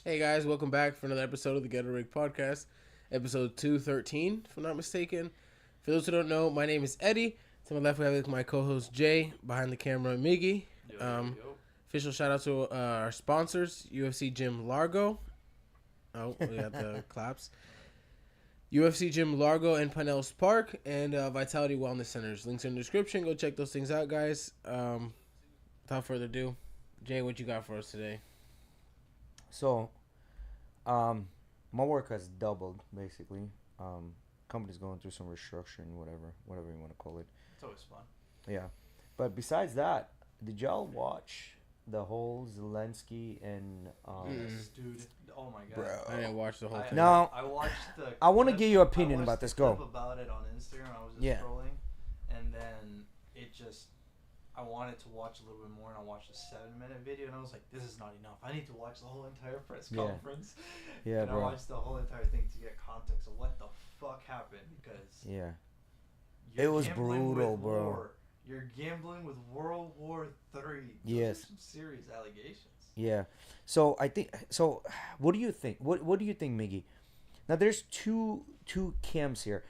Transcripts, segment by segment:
Hey guys, welcome back for another episode of the Ghetto Rig podcast, episode 213, if I'm not mistaken. For those who don't know, my name is Eddie. To my left, we have my co-host Jay. Behind the camera, Miggy. Official shout out to our sponsors: UFC Gym Largo. Oh, we got the claps. UFC Gym Largo and Pinellas Park, and Vitality Wellness Centers. Links in the description. Go check those things out, guys. Without further ado, Jay, what you got for us today? So, my work has doubled basically. Company's going through some restructuring, whatever you want to call it. It's always fun. Yeah, but besides that, did y'all watch the whole Zelensky and Yes, dude. Oh my god. Bro. I didn't watch the whole thing. No. I watched the. I want to clip- get your I opinion watched about the this. clip Go. about it on Instagram. I was just Yeah. scrolling, and then it just. I wanted to watch a little bit more, and I watched a 7-minute video, and I was like, "This is not enough. I need to watch the whole entire press Yeah. conference." Yeah, and bro. I watched the whole entire thing to get context of what the fuck happened because. Yeah. You're It was gambling brutal, with bro. war. You're gambling with World War III. Yes. Those are some serious allegations. Yeah. So I think. So, what do you think? What do you think, Miggy? Now there's two camps here.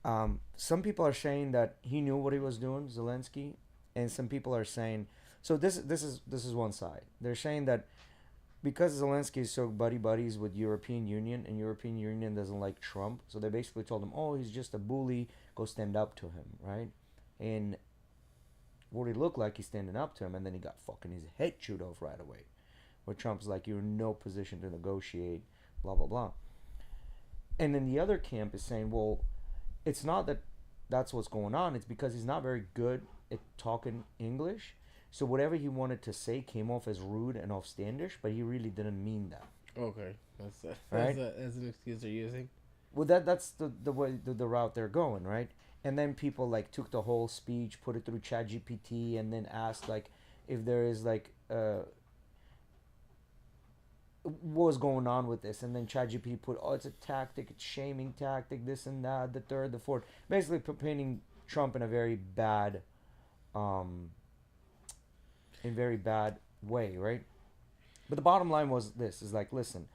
Some people are saying that he knew what he was doing, Zelensky, and some people are saying. So this is one side. They're saying that because Zelensky is so buddies with European Union, and European Union doesn't like Trump, so they basically told him, "Oh, he's just a bully. Go stand up to him," right? And what it looked like, he's standing up to him, and then he got fucking his head chewed off right away. Where Trump's like, "You're in no position to negotiate," blah blah blah. And then the other camp is saying, "Well, it's not that that's what's going on. It's because he's not very good at talking English. So whatever he wanted to say came off as rude and offstandish, but he really didn't mean that." Okay, that's Right? that's an excuse they're using. Well, that's the way the route they're going, right? And then people like took the whole speech, put it through ChatGPT, and then asked like if there is like what was going on with this, and then ChatGPT put, "Oh, it's a tactic, it's shaming tactic, this and that, the third, the fourth," basically painting Trump in a very bad, um, in very bad way, right? But the bottom line was this: is like, listen,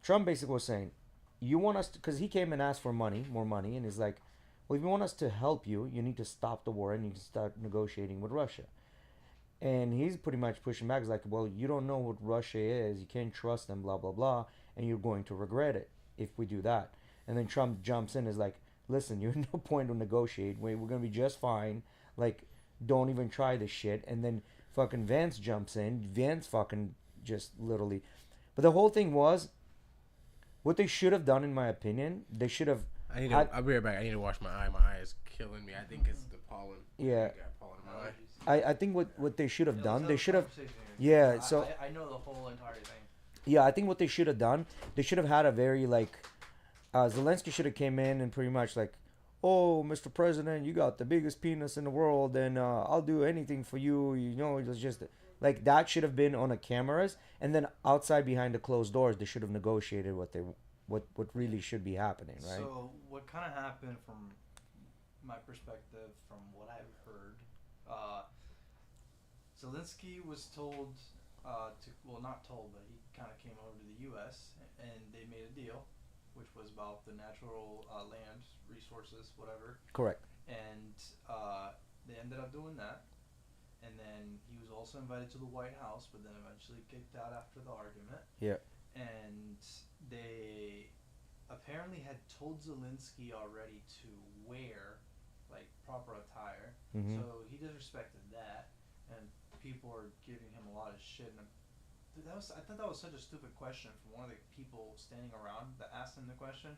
Trump basically was saying, "You want us to," because he came and asked for money, more money, and he's like, "Well, if you want us to help you, you need to stop the war and you need to start negotiating with Russia." And he's pretty much pushing back. He's like, "Well, you don't know what Russia is. You can't trust them, blah, blah, blah. And you're going to regret it if we do that." And then Trump jumps in and is like, "Listen, you're no point to negotiate. We're going to be just fine. Like, don't even try this shit." And then fucking Vance jumps in. Vance fucking just literally. But the whole thing was, what they should have done, in my opinion, they should have. I'll be right back. I need to wash my eye. My eye is killing me. I think it's the pollen. Yeah. I got pollen in my eye. I think what they should have Yeah, done, let's they have a should have. conversation Yeah, here. so. I know the whole entire thing. Yeah, I think what they should have done, they should have had a very like, Zelensky should have came in and pretty much like, "Oh, Mr. President, you got the biggest penis in the world, and I'll do anything for you." You know, it was just like that should have been on the cameras, and then outside behind the closed doors, they should have negotiated what really should be happening, right? So what kind of happened from my perspective, from what I've heard, Zelensky was told not told, but he kind of came over to the U.S. and they made a deal, which was about the natural land resources, whatever. Correct. And they ended up doing that. And then he was also invited to the White House, but then eventually kicked out after the argument. Yeah. And they apparently had told Zelensky already to wear like proper attire. Mm-hmm. So he disrespected that, and people are giving him a lot of shit. And I thought that was such a stupid question from one of the people standing around that asked him the question.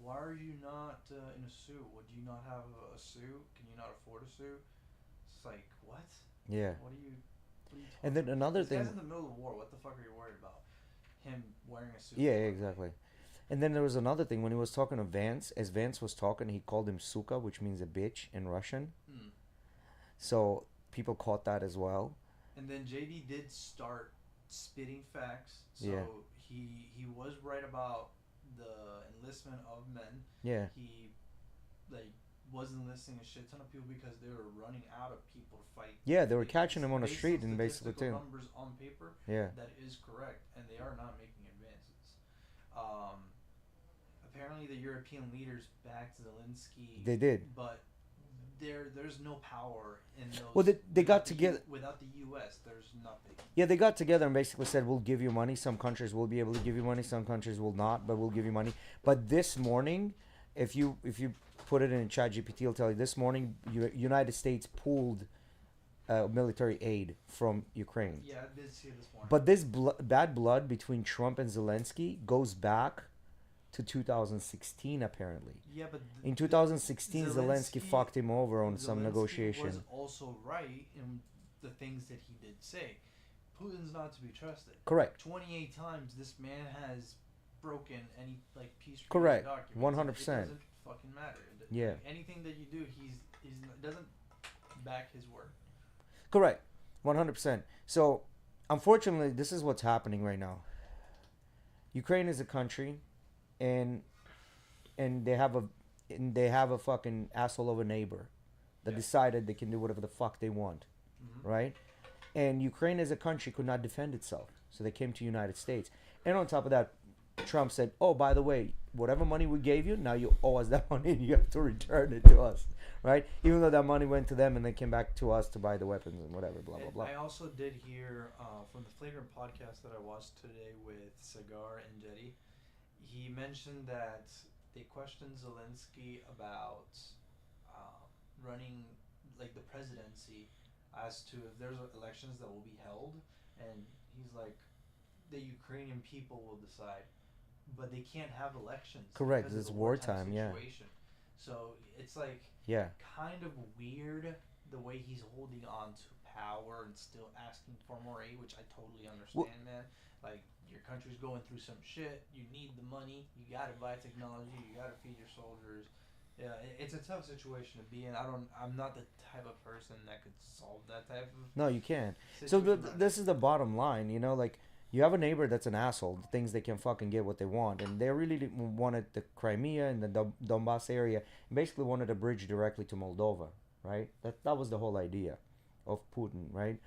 Why are you not in a suit? Would you not have a suit? Can you not afford a suit? It's like, what? Yeah. What are you And then another this thing. guy's in the middle of the war. What the fuck are you worried about? Him wearing a suit. Yeah, exactly. And then there was another thing when he was talking to Vance. As Vance was talking, he called him "suka," which means a bitch in Russian. Hmm. So people caught that as well. And then JD did start spitting facts. So Yeah. he was right about the enlistment of men. Yeah. He like was enlisting a shit ton of people because they were running out of people to fight. Yeah, they were Like, catching them on the based street and basically statistical too. numbers on paper, Yeah. that is correct, and they are not making advances. Apparently, the European leaders backed Zelensky. They did. But there's no power in those. Well, they got without the together. Without the U.S., there's nothing. Yeah, they got together and basically said, we'll give you money. Some countries will be able to give you money. Some countries will not, but we'll give you money. But this morning, if you put it in ChatGPT, it'll tell you this morning, United States pulled military aid from Ukraine. Yeah, I did see it this morning. But this bad blood between Trump and Zelensky goes back to 2016, apparently. Yeah, but in 2016, Zelensky fucked him over on some negotiation. Was also right in the things that he did say. Putin's not to be trusted. Correct. 28 times this man has broken any peace treaty correct. documents. 100%. It doesn't fucking matter. Yeah. Anything that you do, he doesn't back his word. Correct. 100%. So, unfortunately, this is what's happening right now. Ukraine is a country, and they have a fucking asshole of a neighbor that decided they can do whatever the fuck they want, right? And Ukraine as a country could not defend itself, so they came to the United States. And on top of that, Trump said, "Oh, by the way, whatever money we gave you, now you owe us that money, and you have to return it to us." Right? Even though that money went to them and they came back to us to buy the weapons and whatever, blah, blah, blah. I also did hear from the Flagrant podcast that I watched today with Cigar and Jetty, he mentioned that they questioned Zelensky about running the presidency as to if there's elections that will be held, and he's like, the Ukrainian people will decide, but they can't have elections. Correct, it's wartime, situation. So it's kind of weird the way he's holding on to power and still asking for more aid, which I totally understand, man. Your country's going through some shit. You need the money. You gotta buy technology. You gotta feed your soldiers. Yeah, it's a tough situation to be in. I'm not the type of person that could solve that type of. No, you can't. So this is the bottom line. You have a neighbor that's an asshole, thinks they can fucking get what they want, and they really wanted the Crimea and the Donbass area, and basically wanted a bridge directly to Moldova, right? That was the whole idea of Putin, right?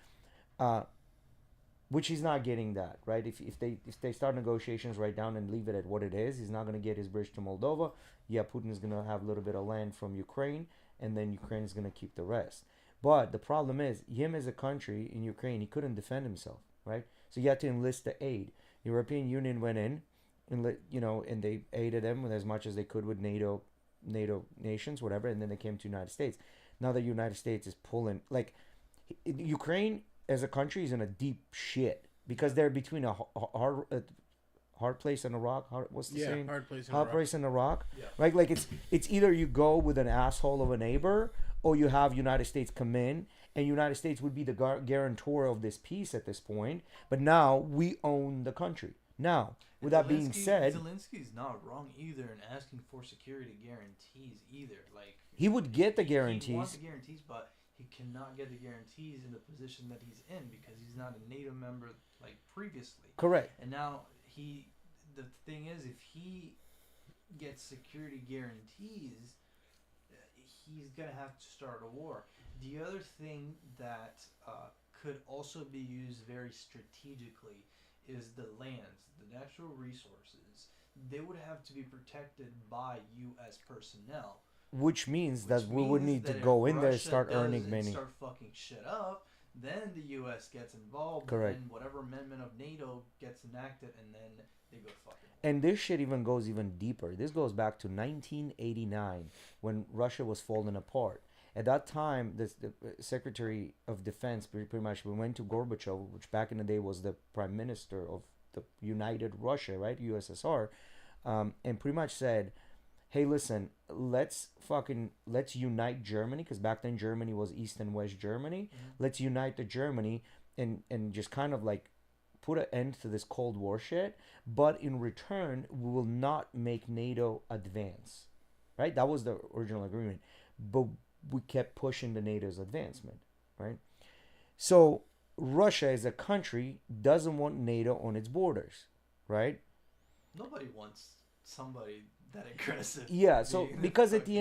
Which he's not getting that, right? If they start negotiations right down and leave it at what it is, he's not going to get his bridge to Moldova. Yeah, Putin is going to have a little bit of land from Ukraine, and then Ukraine is going to keep the rest. But the problem is, him as a country in Ukraine, he couldn't defend himself, right? So you had to enlist the aid. European Union went in, and and they aided them with as much as they could with NATO nations, whatever, and then they came to the United States. Now the United States is pulling, Ukraine as a country is in a deep shit because they're between a hard place and a rock. What's the saying? Hard place and a rock. Yeah. Right? It's either you go with an asshole of a neighbor, or you have United States come in, and United States would be the guarantor of this peace at this point. But now we own the country. Now, with that being said, Zelensky's not wrong either in asking for security guarantees either. He would get the guarantees. He wants the guarantees, but he cannot get the guarantees in the position that he's in because he's not a NATO member previously. Correct. And now the thing is, if he gets security guarantees, he's gonna have to start a war. The other thing that could also be used very strategically is the lands, the natural resources. They would have to be protected by U.S. personnel. Which means that we would need to go in there and start earning money. Start fucking shit up, then the U.S. gets involved. Correct. And whatever amendment of NATO gets enacted, and then they go fucking. And this shit goes even deeper. This goes back to 1989 when Russia was falling apart. At that time, the Secretary of Defense pretty much went to Gorbachev, which back in the day was the Prime Minister of the United Russia, right, USSR, and pretty much said, hey, listen, let's unite Germany, because back then Germany was East and West Germany. Mm-hmm. Let's unite the Germany and just kind of put an end to this Cold War shit. But in return, we will not make NATO advance, right? That was the original agreement. But we kept pushing the NATO's advancement, right? So Russia as a country doesn't want NATO on its borders, right? Nobody wants somebody that aggressive. Yeah, so Being because at fucking- the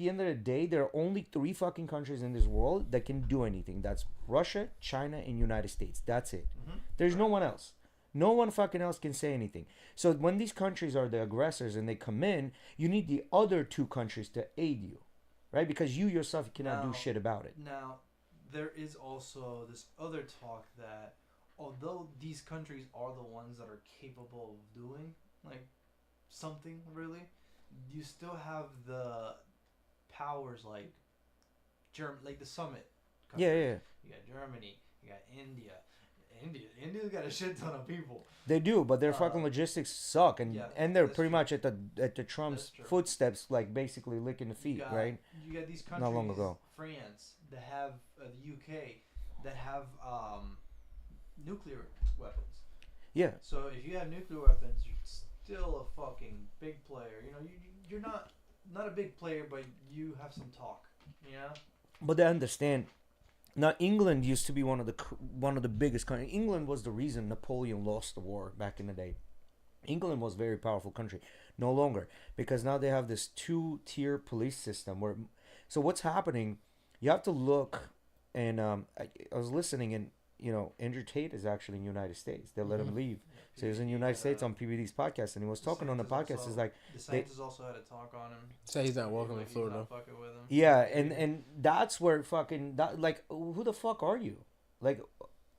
end of the day, there are only three fucking countries in this world that can do anything. That's Russia, China, and United States. That's it. Mhm. There's no one else. No one fucking else can say anything. So when these countries are the aggressors and they come in, you need the other two countries to aid you, right? Because you yourself cannot do Now- shit about it. Now, there is also this other talk that although these countries are the ones that are capable of doing like something really, you still have the powers like like the summit. Yeah, countries. yeah, You got Germany. You got India. India's got a shit ton of people. they do, but their fucking logistics suck, and yeah, they're that's pretty true. much at the Trump's That's true. footsteps, like basically licking the feet, you got, right? You got these countries, Not long ago. France, that have the UK, that have nuclear weapons. Yeah. So if you have nuclear weapons, you're still a fucking big player. You know, you're not a big player, but you have some talk. You know. But they understand. Now England used to be one of the biggest countries. England was the reason Napoleon lost the war back in the day. England was a very powerful country. No longer, because now they have this 2-tier police system where. So what's happening? You have to look, and I was listening, and Andrew Tate is actually in the United States. They let him leave. So he was in the United States on PBD's podcast, and he was talking on the podcast. It's like the scientists also had a talk on him. Say he's not welcome in He's Florida. not fucking with him. yeah, and that's where fucking like who the fuck are you? Like,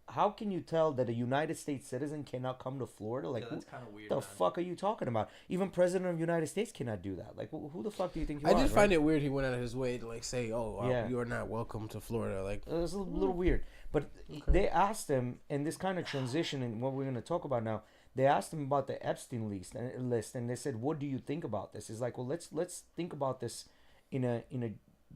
how can you tell that a United States citizen cannot come to Florida? Like, Yeah, that's kind of weird. the man. fuck are you talking about? Even President of the United States cannot do that. Like, who the fuck do you think you I are? just find it weird he went out of his way to like say, "Oh, Yeah. you are not welcome to Florida." Like, It was a little weird. But they asked him, and this kind of transition in what we're going to talk about now, they asked him about the Epstein list, and they said, "What do you think about this?" It's like, well, let's think about this in a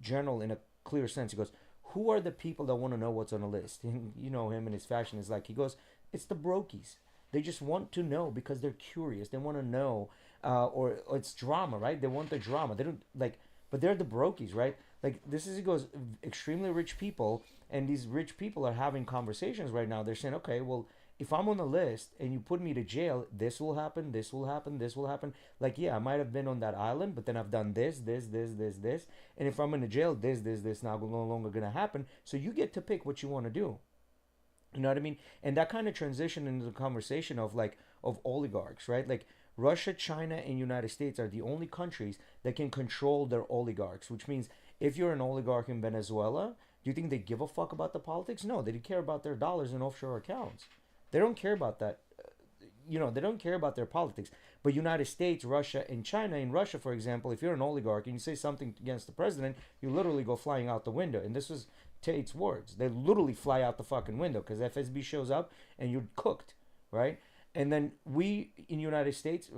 general, in a clear sense. He goes, "Who are the people that want to know what's on the list?" And you know him and his fashion is like, he goes, "It's the brokies. They just want to know because they're curious. They want to know, or it's drama, right? They want the drama. They don't like, but they're the brokies, right? Like this is," he goes, "extremely rich people, and these rich people are having conversations right now. They're saying, okay, well, if I'm on the list and you put me to jail, this will happen, this will happen, this will happen. Like, yeah, I might have been on that island, but then I've done this. And if I'm in the jail, this now no longer going to happen. So you get to pick what you want to do." You know what I mean? And that kind of transition into the conversation of oligarchs, right? Like Russia, China, and United States are the only countries that can control their oligarchs, which means if you're an oligarch in Venezuela, do you think they give a fuck about the politics? No, they care about their dollars in offshore accounts. They don't care about that. They don't care about their politics. But United States, Russia, and China, in Russia, for example, if you're an oligarch and you say something against the president, you literally go flying out the window. And this was Tate's words. They literally fly out the fucking window because FSB shows up and you're cooked, right? And then we, in the United States,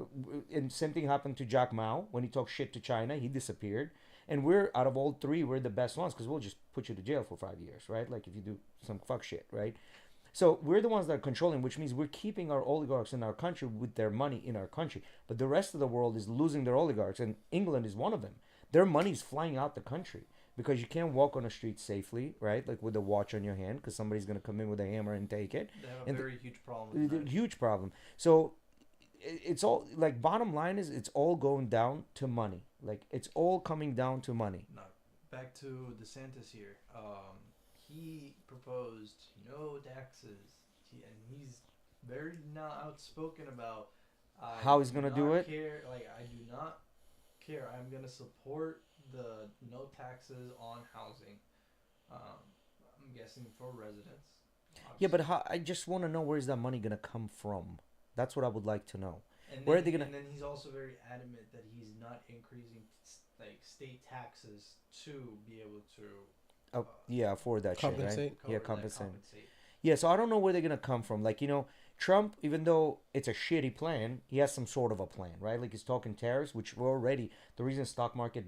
and same thing happened to Jack Ma. When he talked shit to China, he disappeared. And we're, out of all three, we're the best ones because we'll just put you to jail for 5 years, right? Like if you do some fuck shit, right? So we're the ones that are controlling, which means we're keeping our oligarchs in our country with their money in our country. But the rest of the world is losing their oligarchs, and England is one of them. Their money's flying out the country because you can't walk on the street safely, right? Like with a watch on your hand because somebody's going to come in with a hammer and take it. They have a And very huge problem. With that. Huge problem. So it's all, like, bottom line is it's all going down to money. Like, it's all coming down to money. No, back to DeSantis here. He proposed no taxes, and he's very now outspoken about How he's gonna do it? Care, like I do not care. I'm gonna support the no taxes on housing. I'm guessing for residents. Yeah, but I just want to know, where's that money going to come from? That's what I would like to know. And Where then, are they gonna- And then he's also very adamant that he's not increasing like state taxes to be able to Yeah, afford that shit, Compensate? right? Yeah, cover that, compensate. Yeah, so I don't know where they're going to come from. Like, Trump, even though it's a shitty plan, he has some sort of a plan, right? Like he's talking tariffs, which were already the reason stock market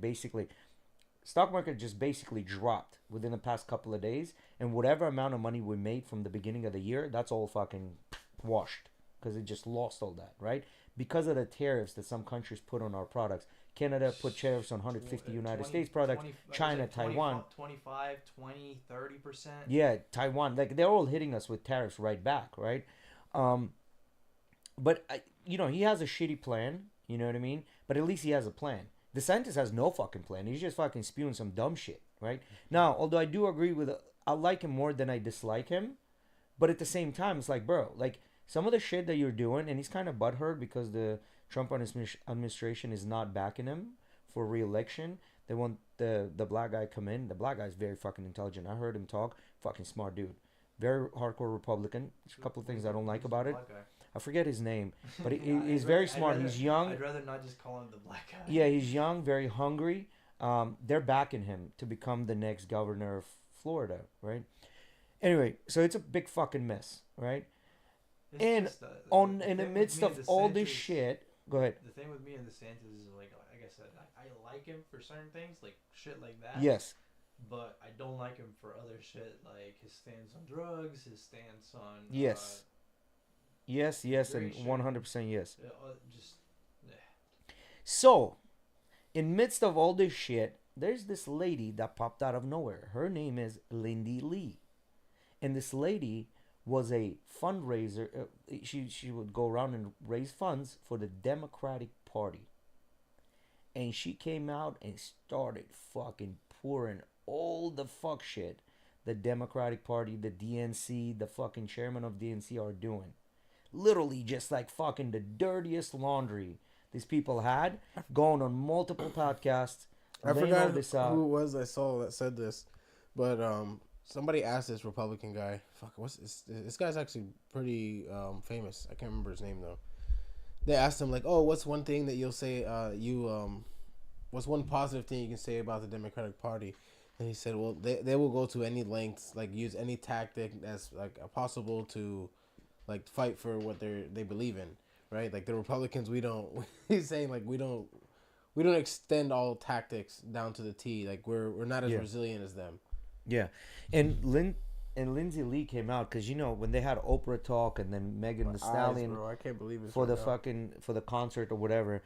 just basically dropped within the past couple of days, and whatever amount of money we made from the beginning of the year, that's all fucking washed because it just lost all that, right? Because of the tariffs that some countries put on our products. Canada put tariffs on 150 United States products. 20, China, 20, Taiwan. 25, 20, 30%. Yeah, Taiwan. Like, they're all hitting us with tariffs right back, right? But he has a shitty plan, You know what I mean? But at least he has a plan. DeSantis has no fucking plan. He's just fucking spewing some dumb shit, right? Now, although I do agree with, I like him more than I dislike him, but at the same time, it's like, bro, like some of the shit that you're doing, and he's kind of butthurt because the Trump administration is not backing him for re-election. They want the black guy come in. The black guy's very fucking intelligent. I heard him talk. Fucking smart dude. Very hardcore Republican. There's a couple of things I don't like about it. I forget his name, but he's very smart. He's young. I'd rather not just call him the black guy. Yeah, he's young, very hungry. They're backing him to become the next governor of Florida, right? Anyway, so it's a big fucking mess, right? In the midst of all this shit, go ahead. The thing with me and DeSantis is like I said, I like him for certain things, like shit like that. Yes. But I don't like him for other shit, like his stance on drugs, his stance on yes, and 100% yes. Just so, in midst of all this shit, there's this lady that popped out of nowhere. Her name is Lindy Lee, and this lady was a fundraiser. She would go around and raise funds for the Democratic Party, and she came out and started fucking pouring all the fuck shit the Democratic Party, the DNC, the fucking chairman of DNC are doing. Literally just like fucking the dirtiest laundry these people had, going on multiple podcasts. I forgot who it was I saw that said this, but somebody asked this Republican guy, what's this guy's actually pretty famous. I can't remember his name though. They asked him like, oh, what's one thing that you'll say what's one positive thing you can say about the Democratic Party? And he said, well, they will go to any lengths, like use any tactic that's like possible to like fight for what they believe in, right? Like the Republicans, we don't. He's saying like we don't extend all tactics down to the T. Like we're not as resilient as them. Yeah, and Lindsay Lee came out because when they had Oprah talk and then Megan Thee Stallion, bro, I can't believe it for the for the concert or whatever,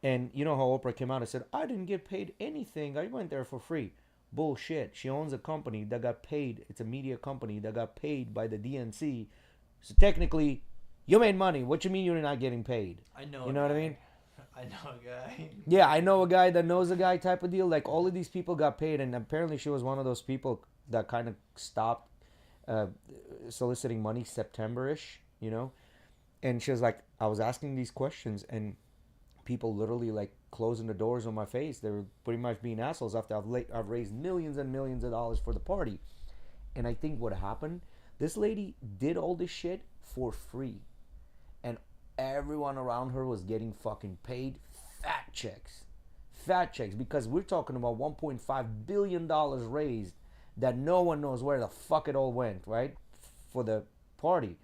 and you know how Oprah came out and said, I didn't get paid anything. I went there for free. Bullshit. She owns a company that got paid. It's a media company that got paid by the DNC. So technically, you made money. What you mean you're not getting paid? I know. You know what I mean? I know a guy. Yeah, I know a guy that knows a guy type of deal. Like all of these people got paid, and apparently she was one of those people that kind of stopped soliciting money September-ish, And she was like, I was asking these questions, and people literally like closing the doors on my face. They were pretty much being assholes after I've raised millions and millions of dollars for the party. And I think what happened, this lady did all this shit for free. And everyone around her was getting fucking paid fat checks. Fat checks, because we're talking about $1.5 billion raised that no one knows where the fuck it all went, right? For the party.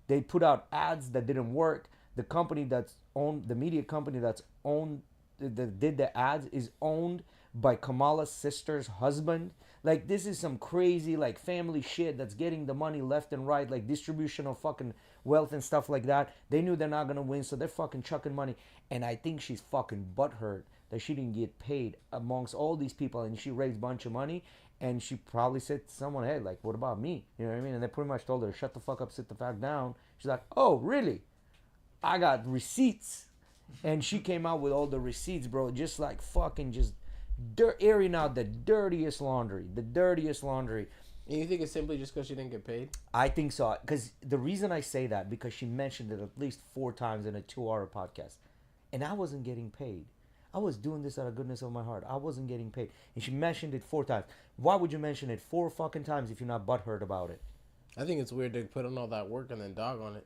They put out ads that didn't work. The company that's owned, the media company that's owned, that did the ads is owned by Kamala's sister's husband. Like, this is some crazy, like, family shit that's getting the money left and right, like distribution of fucking wealth and stuff like that. They knew they're not gonna win, so they're fucking chucking money. And I think she's fucking butthurt that she didn't get paid amongst all these people, and she raised a bunch of money. And she probably said to someone, hey, like, what about me? You know what I mean? And they pretty much told her, shut the fuck up, sit the fuck down. She's like, oh, really? I got receipts. And she came out with all the receipts, bro. Just like fucking just airing out the dirtiest laundry. The dirtiest laundry. And you think it's simply just because she didn't get paid? I think so. Because the reason I say that, because she mentioned it at least 4 times in a 2-hour podcast. And I wasn't getting paid. I was doing this out of goodness of my heart. I wasn't getting paid. And she mentioned it 4 times. Why would you mention it 4 fucking times if you're not butthurt about it? I think it's weird to put in all that work and then dog on it.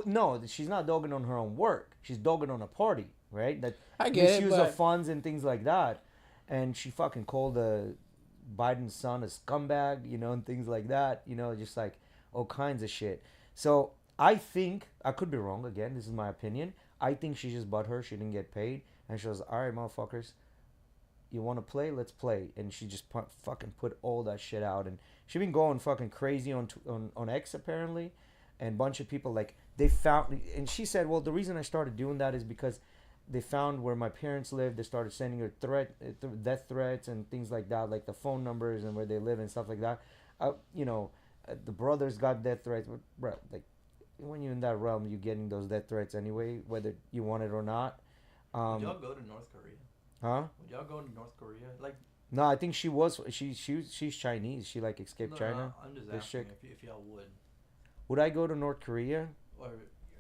No, she's not dogging on her own work. She's dogging on a party, right? That I get misuse of funds and things like that. And she fucking called Biden's son a scumbag, and things like that. Just like all kinds of shit. So I think, I could be wrong again, this is my opinion. I think she just butthurt. She didn't get paid. And she was, all right, motherfuckers, you want to play? Let's play. And she just fucking put all that shit out. And she been going fucking crazy on X, apparently. And a bunch of people, like, they found... And she said, well, the reason I started doing that is because they found where my parents lived. They started sending her death threats and things like that, like the phone numbers and where they live and stuff like that. The brothers got death threats. But, bro, like, when you're in that realm, you're getting those death threats anyway, whether you want it or not. Would y'all go to North Korea? Huh? Would y'all go to North Korea? Like, No, I think she's Chinese. She like escaped no, China. I'm just This asking chick. if y'all would, Would I go to North Korea? or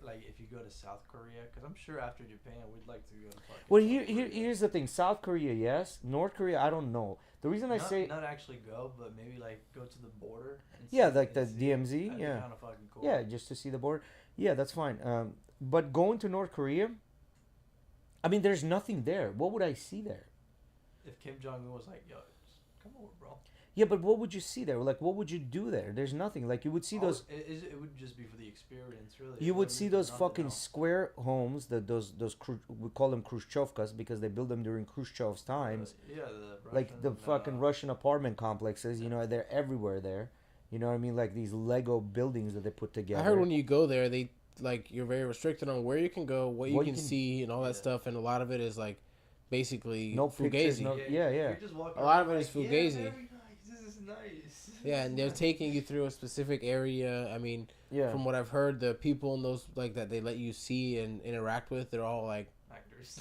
like if you go to South Korea, because I'm sure after Japan, we'd like to go to fucking. Well, South Korea. here's the thing. South Korea, yes. North Korea, I don't know. The reason I say not actually go, but maybe like go to the border. And yeah, see, like the and see it. DMZ, That'd yeah. be kind of fucking cool. Yeah, just to see the border. Yeah, that's fine. But going to North Korea, I mean, there's nothing there. What would I see there? If Kim Jong Un was like, "Yo, just come over, bro." Yeah, but what would you see there? Like, what would you do there? There's nothing. Like, you would see those. It would just be for the experience, really. You It would wouldn't see be for those nothing fucking else. square homes. We call them Khrushchevkas because they built them during Khrushchev's times. Yeah, the Like the Russian, fucking Russian apartment complexes. You know, they're everywhere there. You know what I mean? Like these Lego buildings that they put together. I heard when you go there, they like you're very restricted on where you can go, what you can see, and all that Yeah. stuff, and a lot of it is like basically No pictures, fugazi. no- yeah. You're just walking A lot around of it is like, fugazi. Yeah, very nice. This is nice. Yeah, and they're taking you through a specific area. I mean, Yeah. from what I've heard, the people in those like that they let you see and interact with, they're all like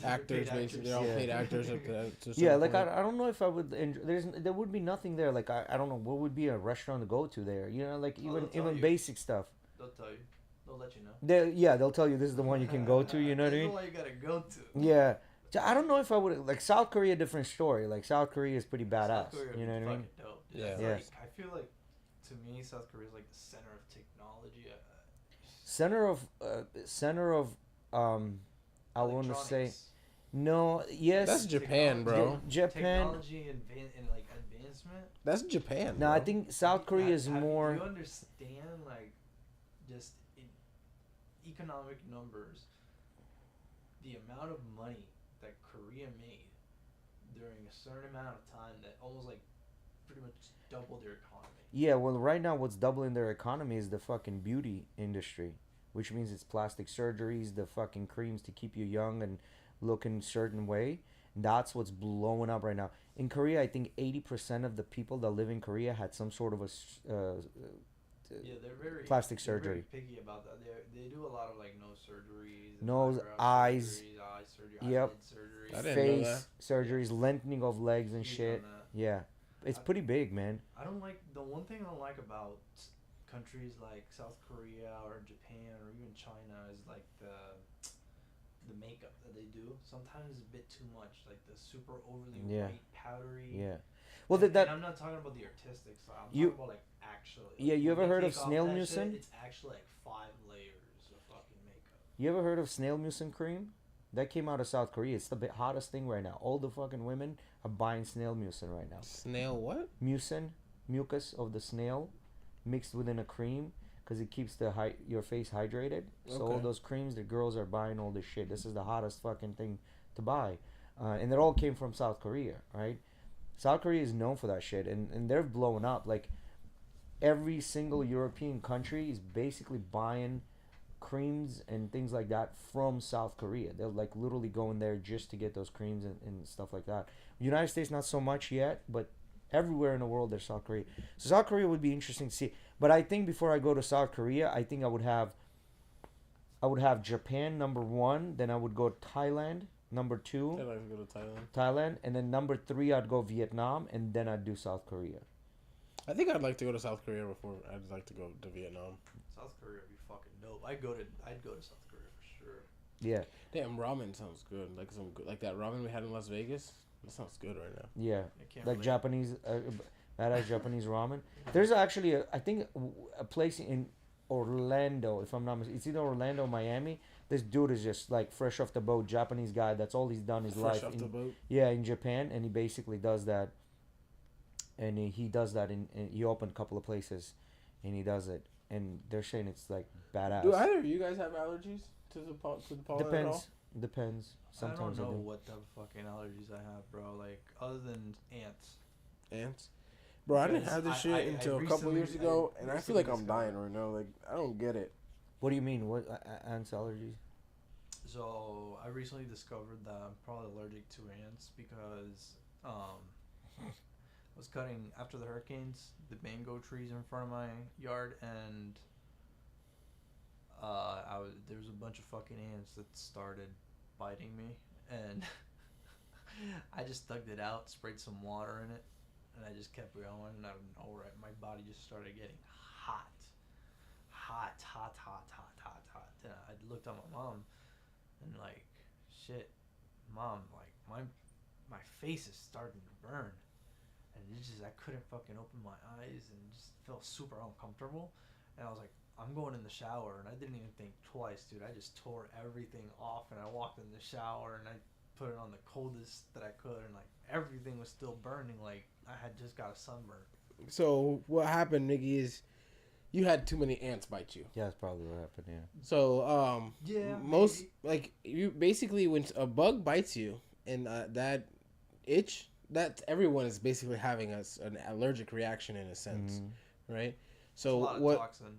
actors, Paid basically. They're all Yeah. paid actors. To a Yeah, certain like point. I don't know if I would. There would be nothing there. Like I don't know what would be a restaurant to go to there. You know, like they'll tell even you. basic stuff. They'll tell you. They'll let you know. They'll tell you this is the one you can go to. You know what I This is mean? the one you gotta go to. Yeah. So I don't know if I would like South Korea. Different story. Like South Korea is pretty South badass. Korea would You know be what I mean? fucking dope, dude. Yeah. It's Yeah. like, I feel like, to me, South Korea is like the center of technology. Center of I want to say Electronics, no. Yes. That's Japan, bro. Japan. Technology and like advancement. That's Japan. No, bro. I think South Korea is Do more. you understand, like, just in economic numbers, the amount of money that Korea made during a certain amount of time that almost like pretty much doubled their economy. Yeah, well, right now what's doubling their economy is the fucking beauty industry, which means it's plastic surgeries, the fucking creams to keep you young and looking certain way. That's what's blowing up right now. In Korea, I think 80% of the people that live in Korea had some sort of a Yeah, they're very plastic they're very surgery. picky about that. They do a lot of like nose surgeries, Nose, eyebrow eyes. surgeries, eye surgery, Yep. eyelid surgery. I didn't know face surgeries, lengthening of legs and Huge shit. on that. Yeah, it's pretty big, man. I don't like the one thing I don't like about countries like South Korea or Japan or even China is like the makeup that they do. Sometimes it's a bit too much, like the super overly Yeah. white, powdery. Yeah. Well, and that I'm not talking about the artistic side. I'm You- talking about like actually. Yeah, you when ever they heard of take off snail that mucin? shit, it's actually like 5 layers of fucking makeup. You ever heard of snail mucin cream? That came out of South Korea. It's the hottest thing right now. All the fucking women are buying snail mucin right now. Snail what? Mucin, mucus of the snail, mixed within a cream, because it keeps your face hydrated. So all Okay. those creams, the girls are buying all this shit. This is the hottest fucking thing to buy, and it all came from South Korea, right? South Korea is known for that shit, and they're blowing up. Like every single European country is basically buying creams and things like that from South Korea. They're like literally going there just to get those creams and stuff like that. United States not so much yet, but everywhere in the world there's South Korea. So South Korea would be interesting to see. But I think before I go to South Korea, I think I would have Japan number 1, then I would go Thailand number 2, I'd like to go to Thailand. Thailand, and then number 3 I'd go Vietnam, and then I'd do South Korea. I think I'd like to go to South Korea before I'd like to go to Vietnam. South Korea would be fucking dope. I'd go to South Korea for sure. Yeah, Damn, ramen sounds good. Like some good, like that ramen we had in Las Vegas. That sounds good right now. yeah. I can't Like relate. Japanese, badass Japanese ramen. There's actually I think a place in Orlando, if I'm not mistaken. It's either Orlando or Miami. This dude is just like fresh off the boat, Japanese guy. That's all he's done his Fresh life. off the boat. Yeah, in Japan, and he basically does that. And he does that he opened a couple of places, and he does it. And they're saying it's like badass. Do either of you guys have allergies to the pollen at all? Depends. Sometimes I I don't know do. what type of fucking allergies I have, bro. Like other than ants. Ants. Bro, I didn't Because have this shit I until a couple recently- years ago, and I feel like I'm recently dying right now. Like I don't get it. What do you mean? What ants allergies? So I recently discovered that I'm probably allergic to ants because I was cutting after the hurricanes the mango trees in front of my yard, and there was a bunch of fucking ants that started biting me, and I just thugged it out, sprayed some water in it, and I just kept going. And out of nowhere, my body just started getting hot. And I looked at my mom, and like, shit, mom, like my face is starting to burn, and it's just I couldn't fucking open my eyes, and just felt super uncomfortable, and I was like, I'm going in the shower, and I didn't even think twice, dude. I just tore everything off, and I walked in the shower, and I put it on the coldest that I could, and like everything was still burning, like I had just got a sunburn. So what happened, Mickey, is you had too many ants bite you. Yeah, that's probably what happened. Yeah. So Yeah, most maybe. like you basically when a bug bites you and that itch, that everyone is basically having an allergic reaction in a sense, right? So It's a lot of what toxin.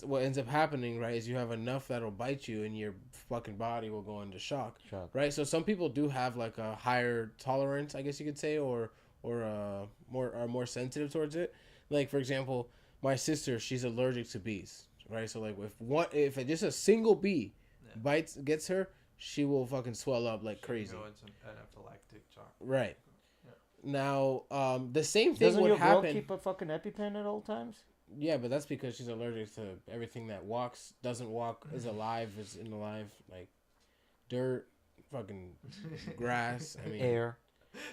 what ends up happening, right, is you have enough that'll bite you and your fucking body will go into shock. Right? So some people do have like a higher tolerance, I guess you could say, or are more sensitive towards it. Like for example, my sister, she's allergic to bees, right? So like if just a single bee gets her, she will fucking swell up like crazy. Go into anaphylactic shock. Right. Yeah. Now, the same thing Doesn't would your girl happen. keep a fucking EpiPen at all times? Yeah, but that's because she's allergic to everything that walks, doesn't walk, is alive, is alive, like dirt, fucking grass. I mean, Air.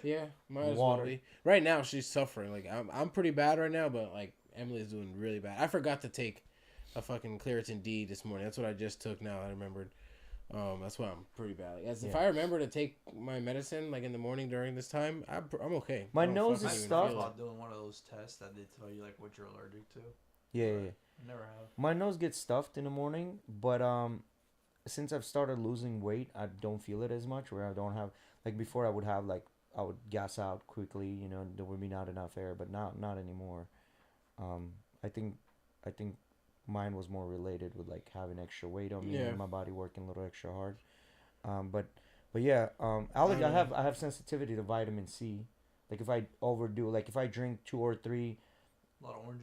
Yeah, might as Water. well be. Right now, she's suffering. Like I'm pretty bad right now, but like Emily's doing really bad. I forgot to take a fucking Claritin D this morning. That's what I just took. Now I remembered. That's why I'm pretty bad. If I remember to take my medicine like in the morning during this time, I'm okay. My I don't nose fucking is even stuffed. feel it. About doing one of those tests that they tell you like what you're allergic to. Yeah. Never have. My nose gets stuffed in the morning, but since I've started losing weight, I don't feel it as much. Where I don't have like before, I would have like I would gas out quickly. You know, there would be not enough air, but not anymore. I think mine was more related with like having extra weight on me and my body working a little extra hard. But yeah, allergy. I have sensitivity to vitamin C. Like if I overdo, like if I drink 2 or 3 A lot of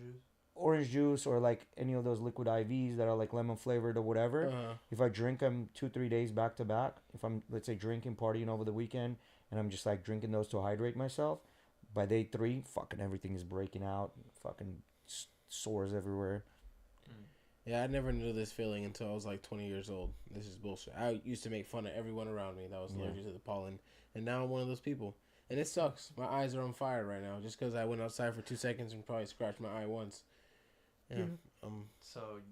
orange juice or like any of those liquid IVs that are like lemon flavored or whatever, if I drink them 2-3 days back to back, if I'm let's say drinking partying over the weekend and I'm just like drinking those to hydrate myself, by day 3, fucking everything is breaking out, fucking sores everywhere. Yeah, I never knew this feeling until I was like 20 years old. This is bullshit. I used to make fun of everyone around me that was allergic to the pollen, and now I'm one of those people. And it sucks. My eyes are on fire right now just because I went outside for 2 seconds and probably scratched my eye once. Yeah, I'm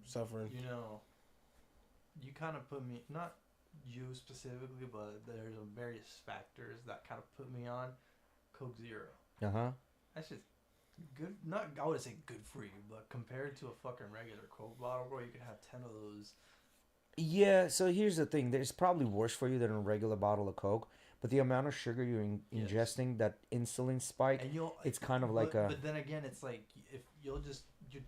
suffering. You know, you kind of put me, not you specifically, but there's various factors that kind of put me on Coke Zero. That's just good. Not, I wouldn't say good for you, but compared to a fucking regular Coke bottle, bro, you could have 10 of those. Yeah, so here's the thing. It's probably worse for you than a regular bottle of Coke, but the amount of sugar you're ingesting, that insulin spike, and it's kind of like a... But then again, it's like, if you're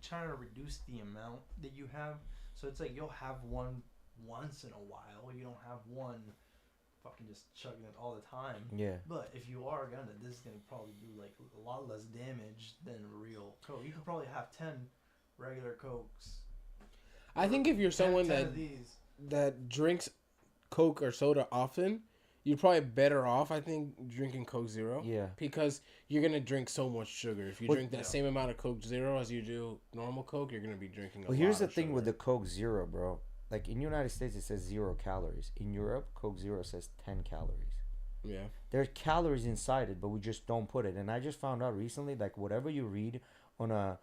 trying to reduce the amount that you have, so it's like you'll have one once in a while. You don't have one fucking just chugging it all the time. Yeah. But if you are this is gonna probably do like a lot less damage than real Coke. You could probably have 10 regular Cokes. I think if you're someone 10 of these. that drinks Coke or soda often, you're probably better off, I think, drinking Coke Zero. Yeah. Because you're going to drink so much sugar. If you drink that same amount of Coke Zero as you do normal Coke, you're going to be drinking a lot of sugar. Well, here's the thing with the Coke Zero, bro. Like, in the United States, it says 0 calories. In Europe, Coke Zero says 10 calories. Yeah. There's calories inside it, but we just don't put it. And I just found out recently, like, whatever you read on a...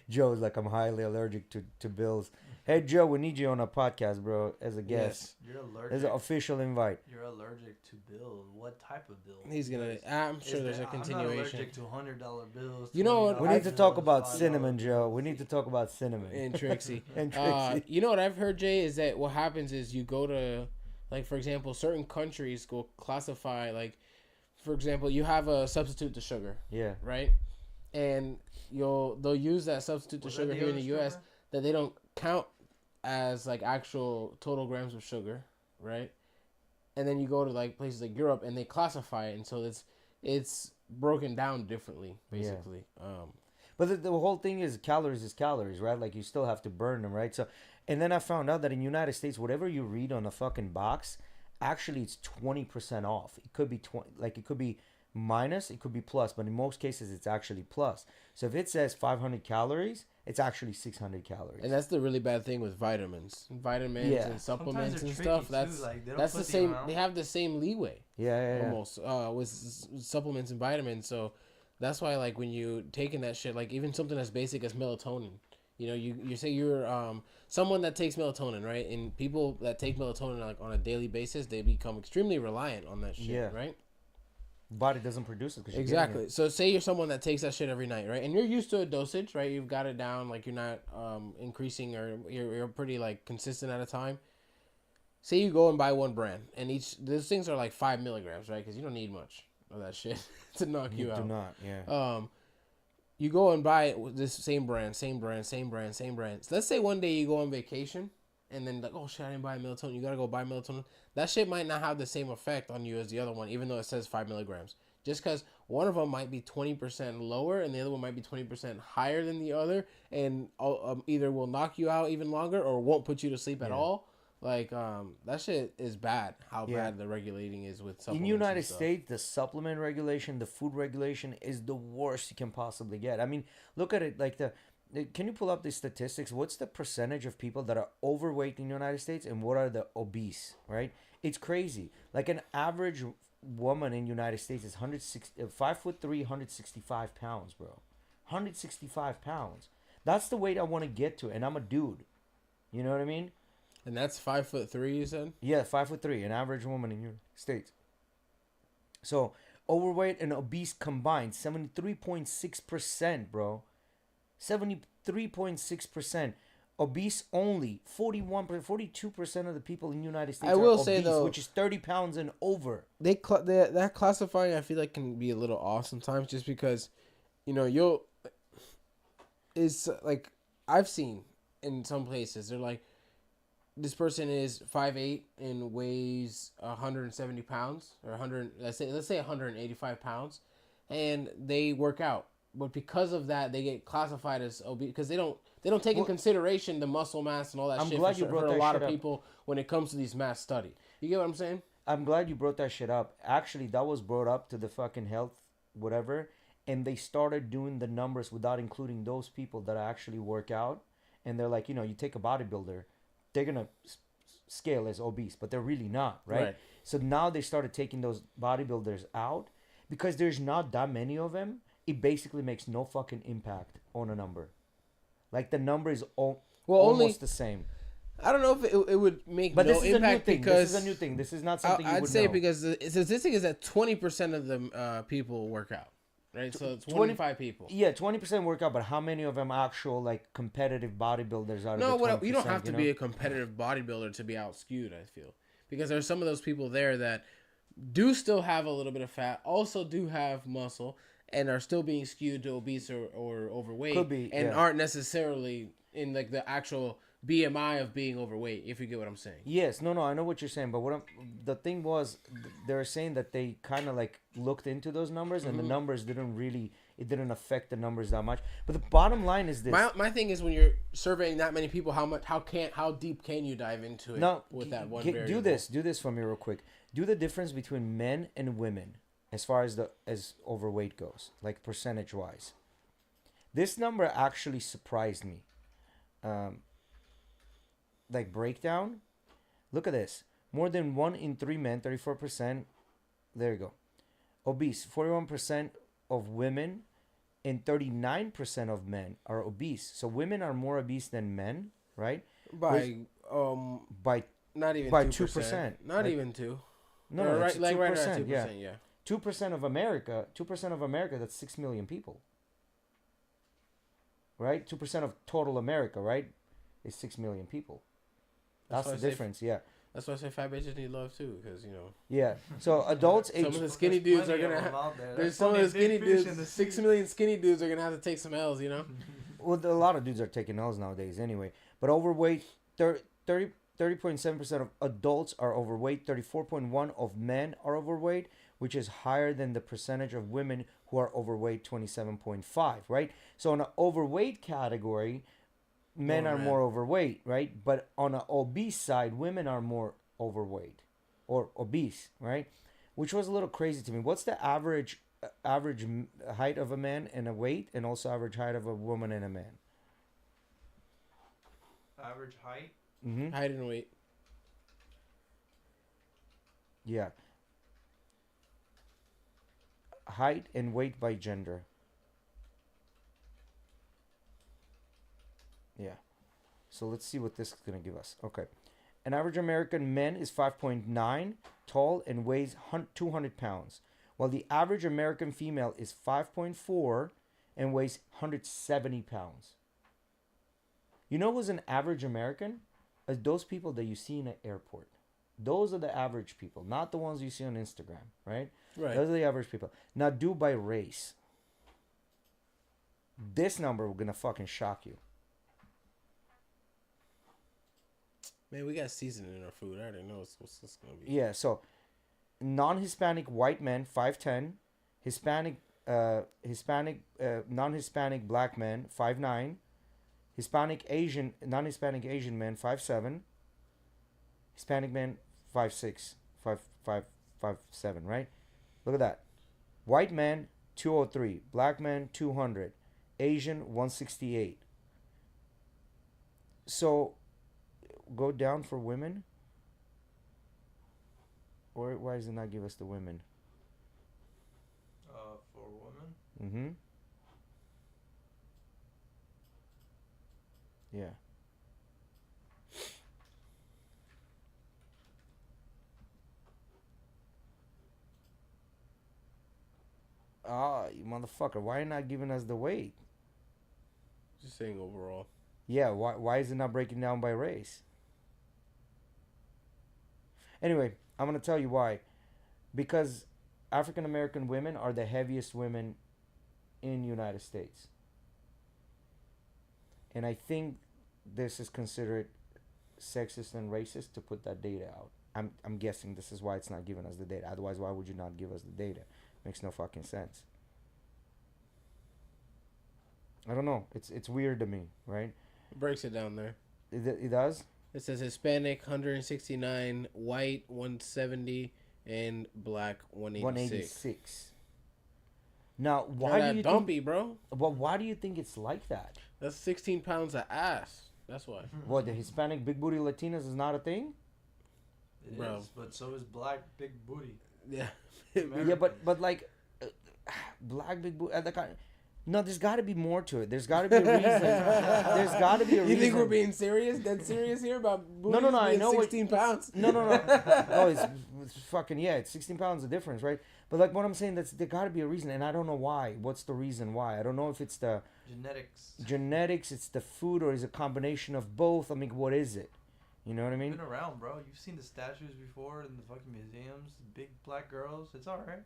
Joe's like, I'm highly allergic to bills. Hey, Joe, we need you on a podcast, bro, as a guest. Yes. You're allergic. There's an official invite. You're allergic to bills. What type of bill? He's going to... I'm sure there's a continuation. I'm not allergic to $100 bills. You know what? We need to talk about cinnamon, Joe. We need to talk about cinnamon. And Trixie. And Trixie. You know what I've heard, Jay, is that what happens is you go to... Like, for example, certain countries will classify, like, for example, you have a substitute to sugar. Yeah. Right? And they'll use that substitute to sugar here in the U.S. that they don't count as, like, actual total grams of sugar, right? And then you go to, like, places like Europe, and they classify it, and so it's broken down differently, basically. Yeah. But the whole thing is calories, right? Like you still have to burn them, right? So, and then I found out that in United States, whatever you read on a fucking box, actually it's 20% off. It could be 20, like it could be minus, it could be plus, but in most cases it's actually plus. So if it says 500 calories, it's actually 600 calories. And that's the really bad thing with vitamins, Yeah. and supplements and tricky stuff. too, That's like, they don't that's put the same. amount. They have the same leeway Yeah. almost with supplements and vitamins. So that's why, like, when you taking that shit, like even something as basic as melatonin, you say you're someone that takes melatonin, right? And people that take melatonin like on a daily basis, they become extremely reliant on that shit, Yeah. right? Body doesn't produce it. 'Cause you're getting Exactly. it. So say you're someone that takes that shit every night, right? And you're used to a dosage, right? You've got it down, like you're not increasing, or you're pretty like consistent at a time. Say you go and buy one brand, and those things are like 5 milligrams, right? Because you don't need much of that shit to knock you out. Do not, yeah. You go and buy this same brand. So let's say one day you go on vacation, and then like, oh shit, I didn't buy melatonin. You gotta go buy melatonin. That shit might not have the same effect on you as the other one, even though it says 5 milligrams. Just because one of them might be 20% lower and the other one might be 20% higher than the other, and either will knock you out even longer or won't put you to sleep at all. Like that shit is bad. How bad the regulating is with supplements. In United States, the supplement regulation, the food regulation is the worst you can possibly get. I mean, look at it like can you pull up the statistics? What's the percentage of people that are overweight in the United States and what are the obese, right? It's crazy. Like an average woman in the United States is 5'3", 165 pounds, bro. 165 pounds. That's the weight I want to get to, and I'm a dude. You know what I mean? And that's 5'3", you said? Yeah, 5'3", an average woman in the United States. So overweight and obese combined, 73.6%, bro. 73.6%. Obese only, 42% of the people in the United States I will are say, obese, though, which is 30 pounds and over. That classifying, I feel like, can be a little off sometimes, just because, it's like I've seen in some places they're like, this person is 5'8" and weighs 170 pounds, or 100. Let's say 185 pounds, and they work out. But because of that, they get classified as obese because they don't take in consideration the muscle mass and all that shit for a lot of people when it comes to these mass study. You get what I'm saying? I'm glad you brought that shit up. Actually, that was brought up to the fucking health whatever, and they started doing the numbers without including those people that actually work out. And they're like, you take a bodybuilder, they're gonna scale as obese, but they're really not, right? So now they started taking those bodybuilders out because there's not that many of them. It basically makes no fucking impact on a number. Like the number is almost the same. I don't know if it would make but no this is impact a new thing. because this is a new thing. This is not something I'd would say know. because the statistic is that 20% of the people work out, right? So it's 25 people. Yeah, 20% work out, but how many of them actual like competitive bodybuilders are? No, you don't have to be a competitive bodybuilder to be out skewed. I feel because there's some of those people there that do still have a little bit of fat, also do have muscle, and are still being skewed to obese or overweight. Could be, and aren't necessarily in like the actual BMI of being overweight, if you get what I'm saying. Yes, no, I know what you're saying, but the thing was, they're saying that they kind of like looked into those numbers, and the numbers it didn't affect the numbers that much. But the bottom line is this: my thing is when you're surveying that many people, how deep can you dive into it with that one variable? Do this for me real quick. Do the difference between men and women as far as overweight goes, like percentage wise. This number actually surprised me. Like breakdown, look at this. More than 1 in 3 men, 34%. There you go. Obese, 41% of women and 39% of men are obese. So women are more obese than men, right? By not even by 2%. Not even 2. No, right, it's like 2%, right around 2%, yeah. 2% of America, 2% of America, that's 6 million people. Right? 2% of total America, right? Is 6 million people. That's the difference, yeah. That's why I say fat bitches need love too, because Yeah. So adults some of the skinny dudes are gonna have. There's some of the skinny dudes. 6 million skinny dudes are gonna have to take some L's, Well, a lot of dudes are taking L's nowadays, anyway. But overweight, 30.7% of adults are overweight. 34.1% of men are overweight, which is higher than the percentage of women who are overweight, 27.5, right? So in an overweight category, men are more overweight, right? But on an obese side, women are more overweight or obese, right? Which was a little crazy to me. What's the average height of a man and a weight, and also average height of a woman and a man? Average height? Mm-hmm. Height and weight. Yeah. Height and weight by gender. Yeah. So let's see what this is going to give us. Okay. An average American man is 5.9 tall and weighs 200 pounds, while the average American female is 5.4 and weighs 170 pounds. You know who's an average American? Those people that you see in an airport. Those are the average people, not the ones you see on Instagram, right? Right. Those are the average people. Now do by race. This number will gonna fucking shock you. Man, we got seasoning in our food. I already know what's this gonna be. Yeah, so non-Hispanic white man 5'10", non-Hispanic black man 5'9", non-Hispanic Asian man 5'7", Hispanic man 5'6", 5'7", right? Look at that. White man 203, black man 200, Asian 168. So go down for women. Or why does it not give us the women? For women? Mm-hmm. Yeah. You motherfucker. Why are you not giving us the weight? Just saying overall. Yeah, why is it not breaking down by race? Anyway, I'm going to tell you why. Because African American women are the heaviest women in United States. And I think this is considered sexist and racist to put that data out. I'm guessing this is why it's not giving us the data. Otherwise, why would you not give us the data? Makes no fucking sense. I don't know. It's weird to me, right? It breaks it down there. It does? It says Hispanic 169, white 170, and black 186. Now, why do you dumpy, think, bro? well, why do you think it's like that? That's 16 pounds of ass. That's why. What, the Hispanic big booty Latinas is not a thing? It Bro. is, but so is black big booty. Yeah. Yeah, but like black big booty. No, there's got to be more to it. There's got to be a reason. There's got to be a reason. You think we're being serious? Dead serious here about booties No. I being know 16 pounds? No. No, it's fucking, yeah, it's 16 pounds of difference, right? But like what I'm saying, there got to be a reason, and I don't know why. What's the reason why? I don't know if it's the genetics, it's the food, or is it a combination of both? I mean, what is it? You know what I mean? Been around, bro. You've seen the statues before in the fucking museums. Big black girls. It's all right.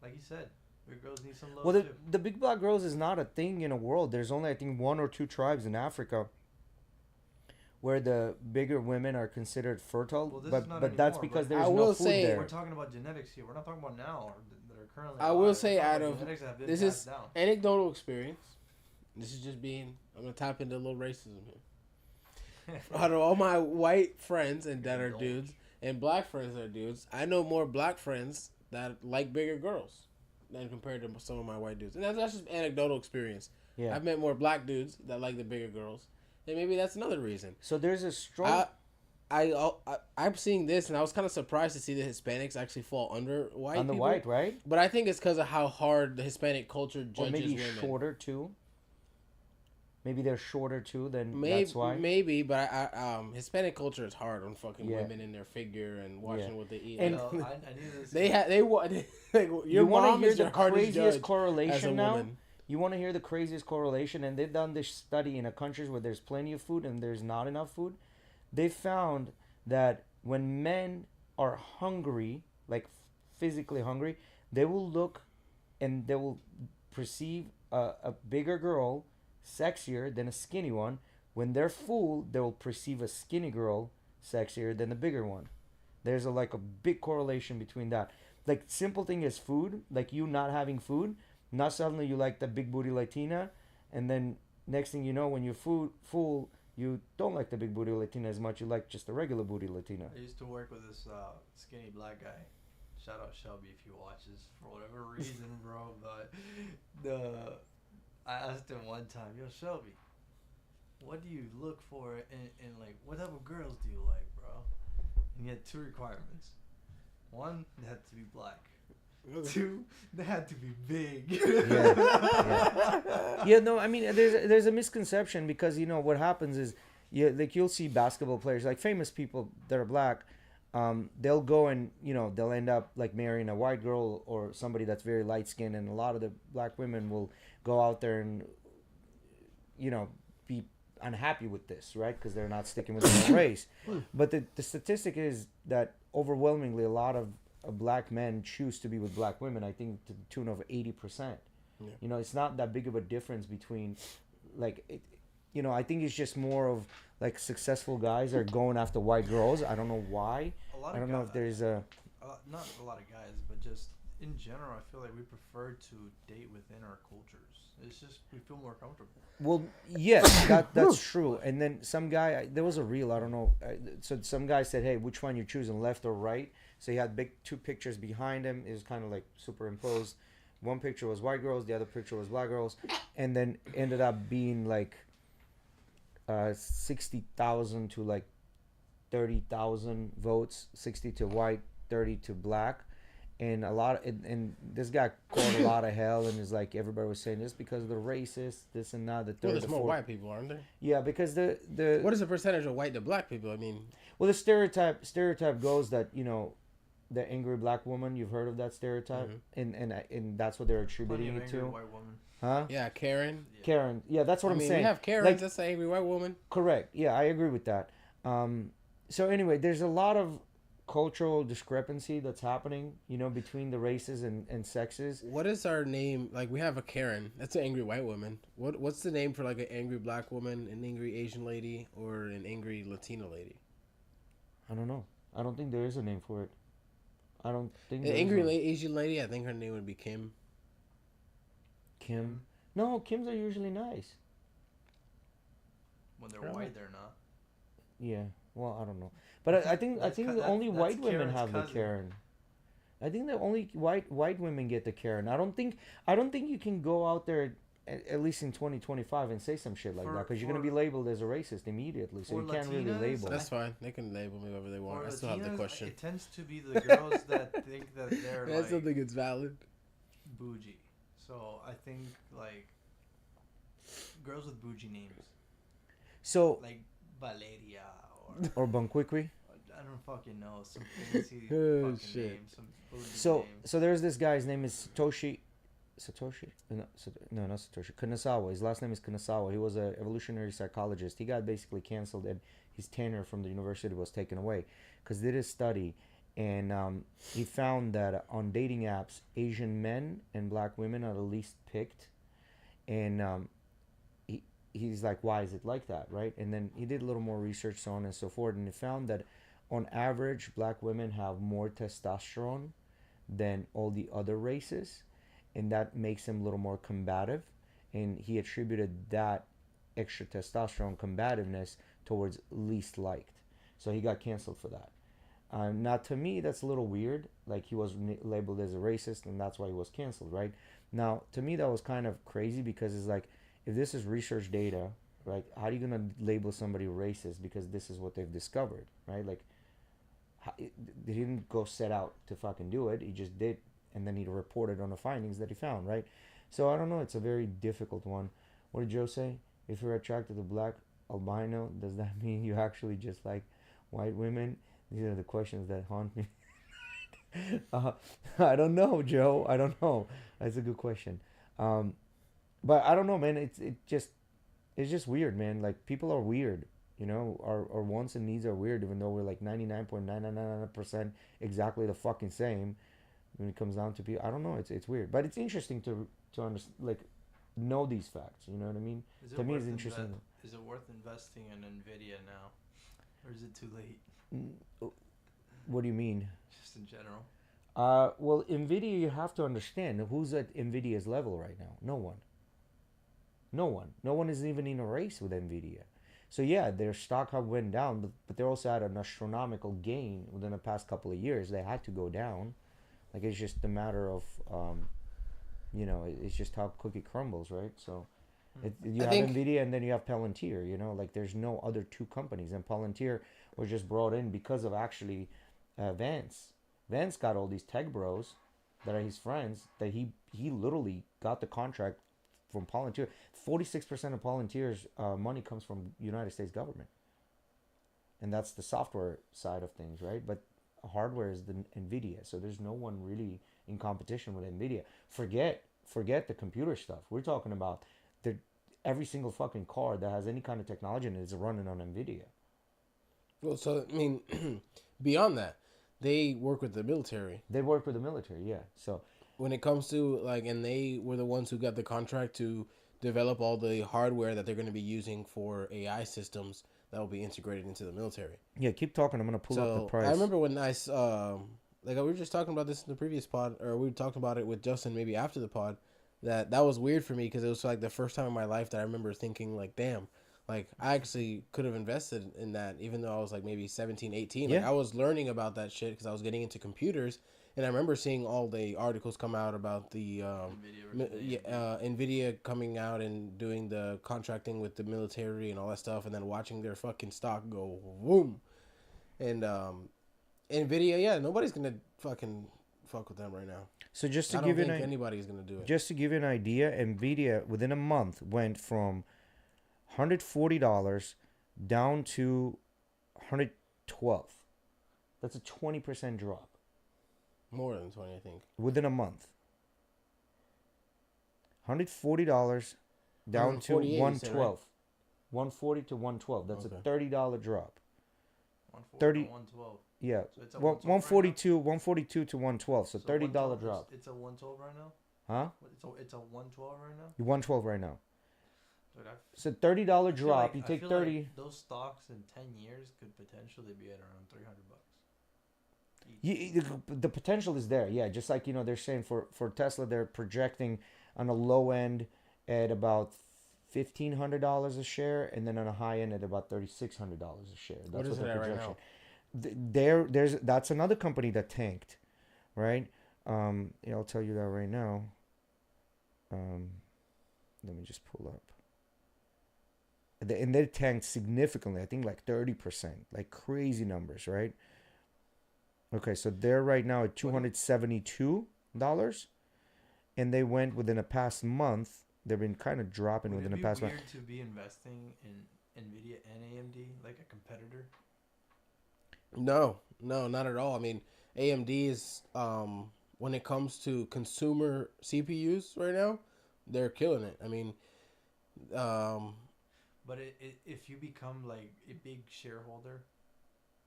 Like you said, big girls need some love Well, too. the big black girls is not a thing in the world. There's only, I think, 1 or 2 tribes in Africa where the bigger women are considered fertile. Well, this but is not but that's anymore, because but there's I no will food say- there. We're talking about genetics here. We're not talking about now or that are currently. I will alive. say We're talking out about of- genetics that have been this passed is down. anecdotal experience. This is just being, I'm going to tap into a little racism here. Out of all my white friends and that are dudes and black friends that are dudes, I know more black friends that like bigger girls than compared to some of my white dudes. And that's just anecdotal experience. Yeah. I've met more black dudes that like the bigger girls. And maybe that's another reason. So there's a strong... I'm seeing this, and I was kind of surprised to see the Hispanics actually fall under white on the people. white, right? But I think it's because of how hard the Hispanic culture judges Or maybe women. shorter too. Maybe they're shorter too. Then Maybe, that's why. maybe, but Hispanic culture is hard on fucking Yeah. women and their figure and watching what they eat. And- I knew this. they like, your You want to mom hear is the your hardest craziest judge as a correlation now? woman. You want to hear the craziest correlation? And they've done this study in a countries where there's plenty of food and there's not enough food. They found that when men are hungry, like physically hungry, they will look and they will perceive a bigger girl sexier than a skinny one. When they're full, they will perceive a skinny girl sexier than a bigger one. There's a big correlation between that. like simple thing is food, like you not having food, now suddenly you like the big booty Latina, and then next thing you know, when you're full, you don't like the big booty Latina as much. You like just the regular booty Latina. I used to work with this skinny black guy. Shout out Shelby if he watches for whatever reason, bro. But I asked him one time, yo Shelby, what do you look for in like what type of girls do you like, bro? And he had two requirements. One, they had to be black. Two, they had to be big. Yeah. No, I mean, there's a misconception because what happens is, like you'll see basketball players, like famous people that are black, they'll go and they'll end up like marrying a white girl or somebody that's very light skinned, and a lot of the black women will go out there and be unhappy with this, right? Because they're not sticking with their own race. But the statistic is that overwhelmingly a lot of black men choose to be with black women. I think to the tune of 80%. Yeah. It's not that big of a difference between, like, I think it's just more of like successful guys are going after white girls. I don't know why. I don't know if there's not a lot of guys, but just in general, I feel like we prefer to date within our cultures. It's just we feel more comfortable. Well, yes, that's true. And then some guy, there was a reel, I don't know. So some guy said, "Hey, which one you choosing, left or right?" So he had two pictures behind him. It was kind of like superimposed. One picture was white girls, the other picture was black girls, and then ended up being like 60,000 to like 30,000 votes. 60 to white, 30 to black. And and this guy caught a lot of hell, and is like everybody was saying this because of the racist, this and that. Well, there's more white people, aren't there? Yeah, because the what is the percentage of white to black people? I mean, well, the stereotype goes that the angry black woman. You've heard of that stereotype, and that's what they're attributing it to. White woman. Huh? Yeah, Karen. Yeah. Karen. Yeah, that's what I'm saying. We have Karens. Like, that's the angry white woman. Correct. Yeah, I agree with that. So anyway, there's a lot of cultural discrepancy that's happening, between the races and sexes. What is our name? Like, we have a Karen. That's an angry white woman. What's the name for like an angry black woman, an angry Asian lady, or an angry Latina lady? I don't know. I don't think there is a name for it. I don't think an angry Asian lady. I think her name would be Kim. Kim? No, Kims are usually nice. When they're white, they're not. Yeah. Well, I don't know, but I think the only white women have the Karen. I think the only white women get the Karen. I don't think you can go out there at least in 2025 and say some shit like that because you're gonna be labeled as a racist immediately. So you can't really label. That's fine. They can label me whatever they want. I still have the question. It tends to be the girls that think that they're I still think it's valid. Bougie. So I think like girls with bougie names. So like Valeria. Or Bonquiqui? I don't fucking know. Some fancy fucking shit. name. Some name. So there's this guy. His name is Satoshi? No, not Satoshi. Kunasawa. His last name is Kunasawa. He was an evolutionary psychologist. He got basically canceled, and his tenure from the university was taken away because he did a study, and he found that on dating apps, Asian men and black women are the least picked, and he's like, why is it like that, right? And then he did a little more research, so on and so forth, and he found that on average, black women have more testosterone than all the other races, and that makes them a little more combative. And he attributed that extra testosterone combativeness towards least liked. So he got canceled for that. Now, to me, that's a little weird. Like, he was labeled as a racist, and that's why he was canceled, right? Now, to me, that was kind of crazy because it's like, if this is research data, right, how are you going to label somebody racist because this is what they've discovered, right? Like, they didn't go set out to fucking do it. He just did, and then he reported on the findings that he found, right? So, I don't know. It's a very difficult one. What did Joe say? If you're attracted to black albino, does that mean you actually just like white women? These are the questions that haunt me. I don't know, Joe. I don't know. That's a good question. But I don't know, man. It's just weird, man. Like, people are weird, Our wants and needs are weird, even though we're like 99.999% exactly the fucking same. When it comes down to people, I don't know. It's weird, but it's interesting to understand, like, know these facts. You know what I mean? To me, it's interesting. Is it worth investing in Nvidia now, or is it too late? What do you mean? Just in general. Well, Nvidia, you have to understand who's at Nvidia's level right now. No one. No one. No one is even in a race with Nvidia. So yeah, their stock have went down, but they also had an astronomical gain within the past couple of years. They had to go down. Like it's just a matter of, it's just how quick it crumbles, right? So you I have think Nvidia and then you have Palantir. Like there's no other two companies, and Palantir was just brought in because of actually Vance. Vance got all these tech bros that are his friends that he literally got the contract from Palantir. 46% of Palantir's money comes from United States government, and that's the software side of things, right? But hardware is the Nvidia, so there's no one really in competition with Nvidia. Forget the computer stuff. We're talking about the every single fucking car that has any kind of technology in it is running on Nvidia. well, so I mean, beyond that, they work with the military. They work with the military, yeah. So When it comes to like, and they were the ones who got the contract to develop all the hardware that they're going to be using for AI systems that will be integrated into the military. yeah, keep talking. I'm gonna pull up the So price. I remember when like we were just talking about this in the previous pod, or we talked about it with Justin maybe after the pod. That was weird for me because it was like the first time in my life that I remember thinking like, damn, like I actually could have invested in that even though I was like maybe 17, 18. Like Yeah. I was learning about that shit because I was getting into computers, and I remember seeing all the articles come out about the Nvidia coming out and doing the contracting with the military and all that stuff, and then watching their fucking stock go boom. And Nvidia, yeah, nobody's gonna fucking fuck with them right now. So just to I don't give you think an anybody's gonna do it. just to give you an idea, Nvidia within a month went from $140 down to 112. That's a 20% drop More than 20, I think. within a month. $140 down to 148, you said, right? 112. 140 to 112. That's Okay. a $30 drop. 140 to 112. Yeah. So it's a Well, 142 to 112. So $30 drop. It's a 112 right now. Huh? It's a 112 right now. 112 right now. Dude, So $30 I feel drop. like- You I take feel 30. Like those stocks in 10 years could potentially be at around $300. The potential is there, yeah. Just like they're saying for Tesla, they're projecting on a low end at about $1,500 a share, and then on a high end at about $3,600 a share. That's What is it their at right projection. now? That's another company that tanked, right? Yeah, I'll tell you that right now. Let me just pull up. And they tanked significantly. I think like 30%, like crazy numbers, right? Okay, so they're right now at $272, and they went within the past month. They've been kind of dropping Would within it the be past month. weird to be investing in Nvidia and AMD like a competitor? No, not at all. I mean, AMD is when it comes to consumer CPUs right now, they're killing it. I mean, But if you become like a big shareholder,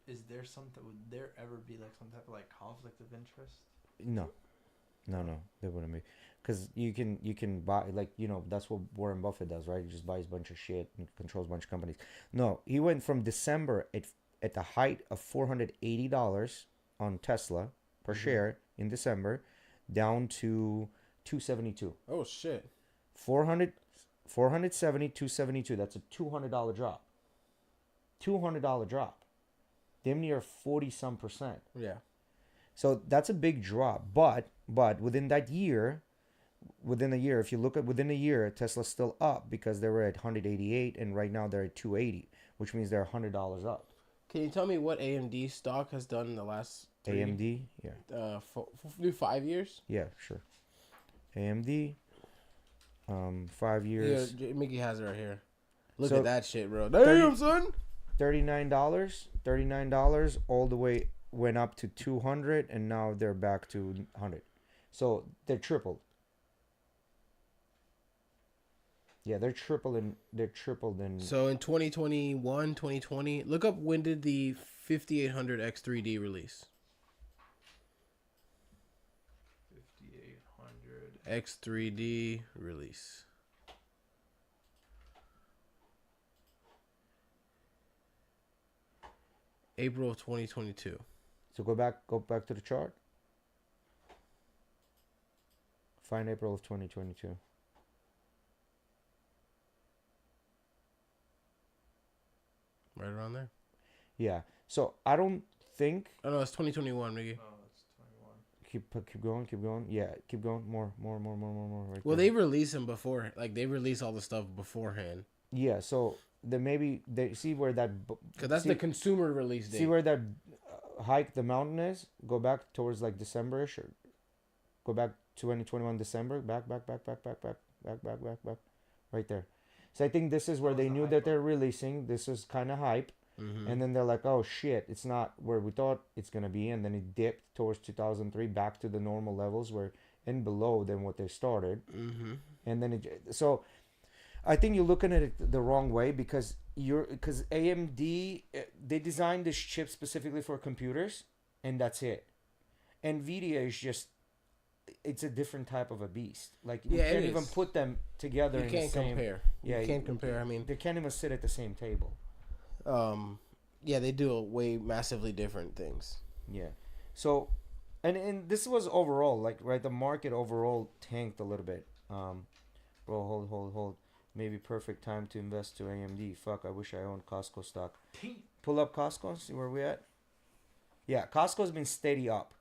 is there something? Would there ever be like some type of like conflict of interest? No, they wouldn't be, because you can buy, like, that's what Warren Buffett does, right? He just buys a bunch of shit and controls a bunch of companies. No, he went from December at the height of $480 on Tesla per share in December down to 272. oh shit. 470, 272. That's a $200 drop. $200 drop. Damn near 40 some percent. Yeah. So that's a big drop. But within a year, if you look at within a year, Tesla's still up because they were at 188 and right now they're at 280, which means they're $100 up. Can you tell me what AMD stock has done in the last AMD, yeah. 5 years? Yeah, sure. AMD, 5 years. Yeah, Mickey has it right here. Look So, at that shit, bro. Damn, son. $39 all the way went up to 200 and now they're back to 100. So they're tripled. Yeah, they're tripled in So in 2021, 2020, look up when did the 5800 X3D release? 5800. X3D release. April of 2022. So go back to the chart. Find April of 2022. Right around there. Yeah. So I don't think. Oh no, it's 2021, Mickey. Oh, it's 21. Keep going. Yeah, keep going. More. Right Well, there. they release them before. Like they release all the stuff beforehand. Yeah. So then maybe they see where that. Cause that's the consumer release date. See where that hike the mountain is. Go back towards like December-ish, or go back 2021 December. Back. Right there. So I think this is where That was they the knew hype that they're up. releasing. This is kind of hype. Mm-hmm. And then they're like, oh shit, it's not where we thought it's going to be. And then it dipped towards 2003 back to the normal levels where and below than what they started. Mm-hmm. And then so I think you're looking at it the wrong way because AMD, they designed this chip specifically for computers and that's it. NVIDIA is just, it's a different type of a beast. Like you Yeah, can't it even is. put them together You in can't the same. compare. Yeah, You can't compare. I mean, they can't even sit at the same table. yeah, they do way massively different things. Yeah. So, and this was overall, like, right, the market overall tanked a little bit. Bro, hold. Maybe perfect time to invest to AMD. Fuck, I wish I owned Costco stock. Pull up Costco, see where we at? Yeah, Costco's been steady up.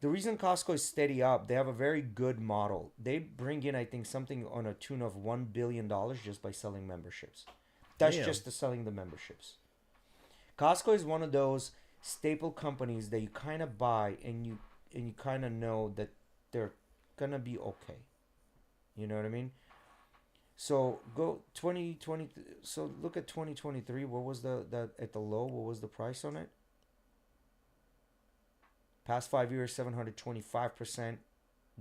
The reason Costco is steady up, they have a very good model. They bring in, I think, something on a tune of $1 billion just by selling memberships. That's Damn. just the selling the memberships. Costco is one of those staple companies that you kind of buy and you kind of know that they're gonna be okay. You know what I mean? So go 2020. So look at 2023. What was the at the low? What was the price on it? Past 5 years, 725%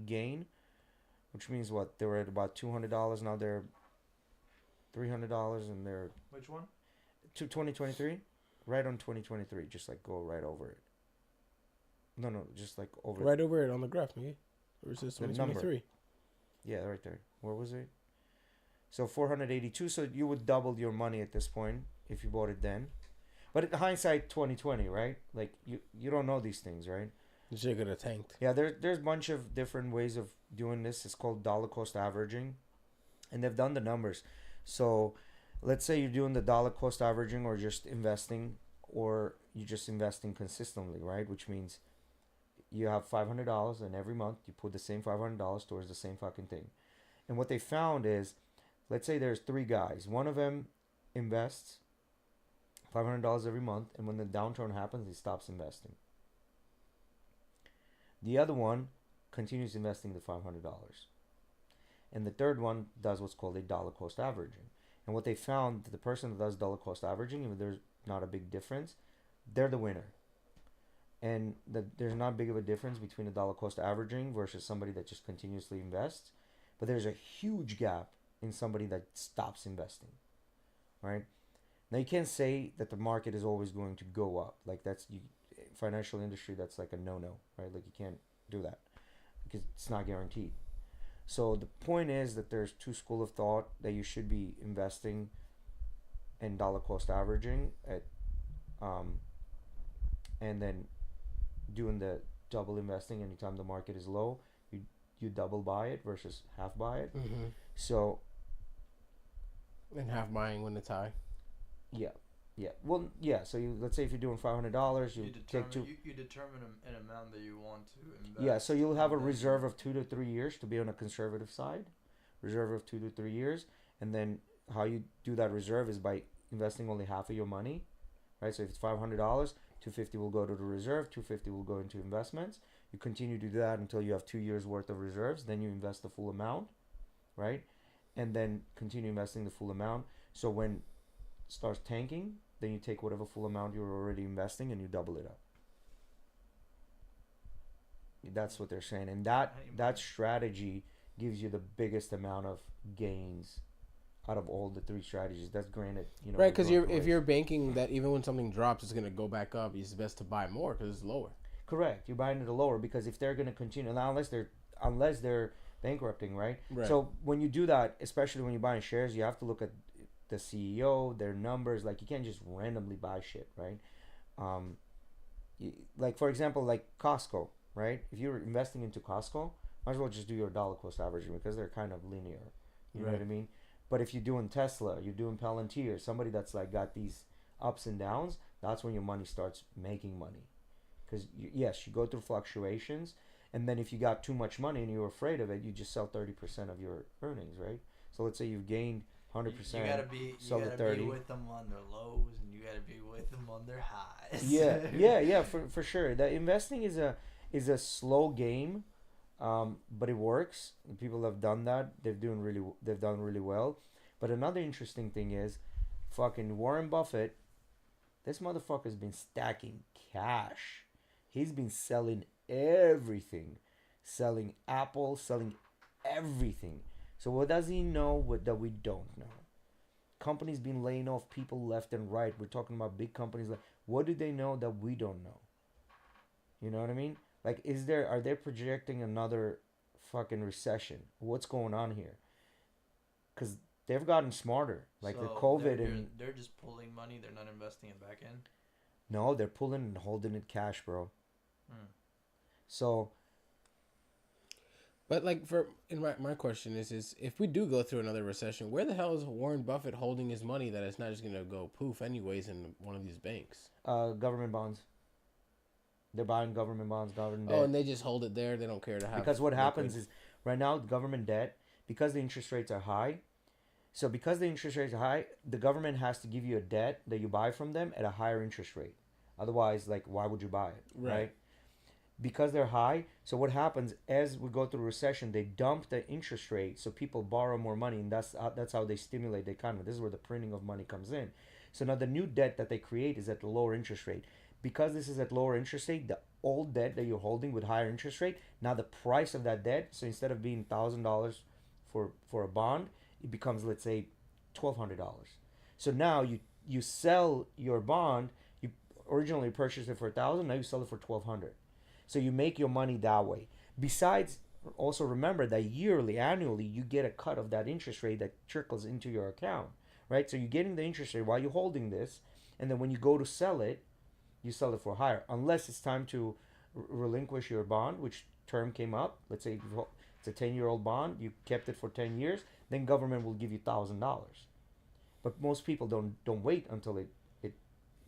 gain, which means what? They were at about $200. Now they're $300, and they're Which one? to 2023, right on 2023. Just like go right over it. No, just like over. Right over it on the graph, Mickey. Where it says The number. 2023. Yeah, right there. Where was it? So 482. So you would double your money at this point if you bought it then. But in hindsight, 2020, right? Like you don't know these things, right? The shit could have tanked. Yeah, there's a bunch of different ways of doing this. It's called dollar cost averaging, and they've done the numbers. So, let's say you're doing the dollar cost averaging, or just investing, or you're just investing consistently, right? Which means you have $500, and every month you put the same $500 towards the same fucking thing. And what they found is, let's say there's 3 guys. One of them invests $500 every month, and when the downturn happens, he stops investing. The other one continues investing the $500. And the third one does what's called a dollar cost averaging. And what they found, the person that does dollar cost averaging, even there's not a big difference, they're the winner. And there's not big of a difference between a dollar cost averaging versus somebody that just continuously invests. But there's a huge gap in somebody that stops investing, right? Now you can't say that the market is always going to go up. Like financial industry, that's like a no-no, right? Like you can't do that because it's not guaranteed. So the point is that there's 2 schools of thought that you should be investing in dollar cost averaging at, and then doing the double investing anytime the market is low. You double buy it versus half buy it. Mm-hmm. So. And half buying when it's high. Yeah. Well, yeah. So let's say if you're doing $500, you take two. You determine an amount that you want to invest. Yeah. So you'll have a reserve of 2 to 3 years to be on a conservative side. Reserve of 2 to 3 years, and then how you do that reserve is by investing only half of your money, right? So if it's $500, $250 will go to the reserve, $250 will go into investments. You continue to do that until you have 2 years worth of reserves. Then you invest the full amount, right? And then continue investing the full amount. So when it starts tanking, then you take whatever full amount you're already investing and you double it up. That's what they're saying, and that strategy gives you the biggest amount of gains out of all the 3 strategies. That's granted, right? Because if you're banking that even when something drops, it's gonna go back up. It's best to buy more because it's lower. Correct. You're buying it a lower because if they're gonna continue now, unless they're bankrupting, right? Right. So when you do that, especially when you're buying shares, you have to look at the CEO, their numbers. Like you can't just randomly buy shit, right? Like for example, like Costco, right? If you're investing into Costco, might as well just do your dollar cost averaging because they're kind of linear. You know Right. what I mean? But if you're doing Tesla, you're doing Palantir, somebody that's like got these ups and downs, that's when your money starts making money. Because yes, you go through fluctuations, and then if you got too much money and you're afraid of it, you just sell 30% of your earnings, right? So let's say you've gained 100%. You sell the gotta 30. be with them on their lows, and you gotta be with them on their highs. Yeah, for sure. That investing is a slow game, but it works. People have done that. They've done really well. But another interesting thing is, fucking Warren Buffett. This motherfucker's been stacking cash. He's been selling everything, selling Apple, selling everything. So what does he know that we don't know? Companies been laying off people left and right. We're talking about big companies. Like, what do they know that we don't know? You know what I mean? Like, are they projecting another fucking recession? What's going on here? Because they've gotten smarter. Like the COVID they're just pulling money. They're not investing it back in. No, they're pulling and holding it cash, bro. So, But like my question is if we do go through another recession, where the hell is Warren Buffett holding his money that it's not just gonna go poof anyways in one of these banks? government bonds. They're buying government bonds, government debt. Oh, and they just hold it there. They don't care to have. Because what happens is right now government debt, because the interest rates are high. So because the interest rates are high, the government has to give you a debt that you buy from them at a higher interest rate. Otherwise, like, why would you buy it, right? Because they're high. So what happens as we go through a recession, they dump the interest rate, so people borrow more money, and that's how they stimulate the economy. This is where the printing of money comes in. So now the new debt that they create is at the lower interest rate. Because this is at lower interest rate, the old debt that you're holding with higher interest rate, now the price of that debt, so instead of being $1,000 for a bond, it becomes, let's say, $1,200. So now you sell your bond. You originally purchased it for $1,000. Now you sell it for $1,200. So you make your money that way. Besides, also remember that annually, you get a cut of that interest rate that trickles into your account, right? So you're getting the interest rate while you're holding this, and then when you go to sell it, you sell it for higher. Unless it's time to relinquish your bond, which term came up. Let's say it's a 10-year-old bond. You kept it for 10 years. Then government will give you $1,000. But most people don't wait until it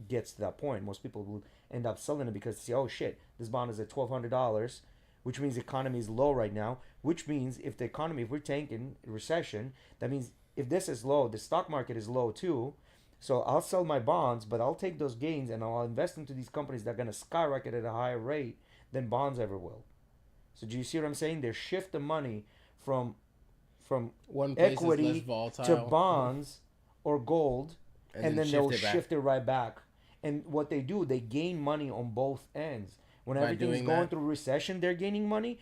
gets to that point. Most people will end up selling it because they say, oh shit, this bond is at $1,200, which means the economy is low right now. Which means if we're tanking recession, that means if this is low, the stock market is low too. So I'll sell my bonds, but I'll take those gains and I'll invest into these companies that are going to skyrocket at a higher rate than bonds ever will. So do you see what I'm saying? They shift the money from one place equity is less volatile to bonds or gold, and then they'll shift it right back. And what they do, they gain money on both ends. When everything's going through recession, they're gaining money,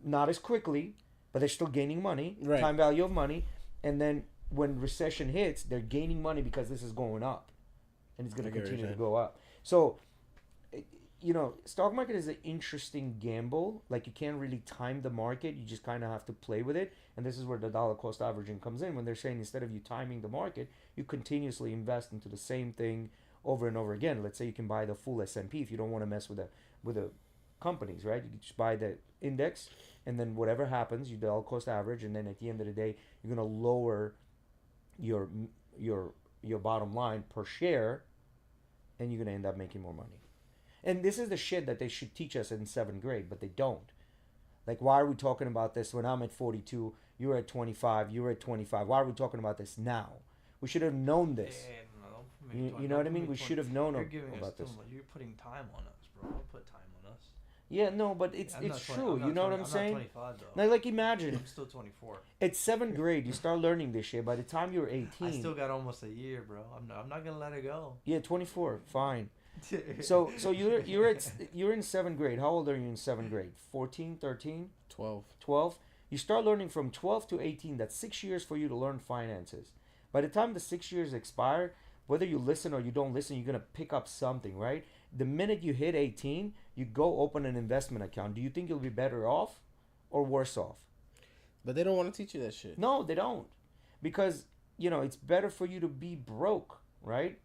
not as quickly, but they're still gaining money, time value of money. And then when recession hits, they're gaining money because this is going up, and it's going to continue to go up. So, stock market is an interesting gamble. Like, you can't really time the market. You just kind of have to play with it. And this is where the dollar cost averaging comes in, when they're saying instead of you timing the market, you continuously invest into the same thing over and over again. Let's say you can buy the full S&P if you don't want to mess with the companies, right? You can just buy the index, and then whatever happens, you dollar cost average, and then at the end of the day, you're going to lower your bottom line per share, and you're going to end up making more money. And this is the shit that they should teach us in 7th grade, but they don't. Like, why are we talking about this when I'm at 42, you're at 25, you're at 25? Why are we talking about this now? We should have known this. You know what I mean? We should have known about this. You're putting time on us, bro. Don't put time on us. Yeah, no, but it's true. You know what I'm saying? I'm not 25, though. Now, like, imagine. I'm still 24. It's 7th grade. You start learning this shit. By the time you're 18. I still got almost a year, bro. I'm not gonna let it go. Yeah, 24. Fine. So you're in 7th grade. How old are you in 7th grade? 14, 13? 12. You start learning from 12 to 18. That's 6 years for you to learn finances. By the time the 6 years expire, whether you listen or you don't listen, you're going to pick up something, right? The minute you hit 18, you go open an investment account. Do you think you'll be better off or worse off? But they don't want to teach you that shit. No, they don't. Because, it's better for you to be broke, right?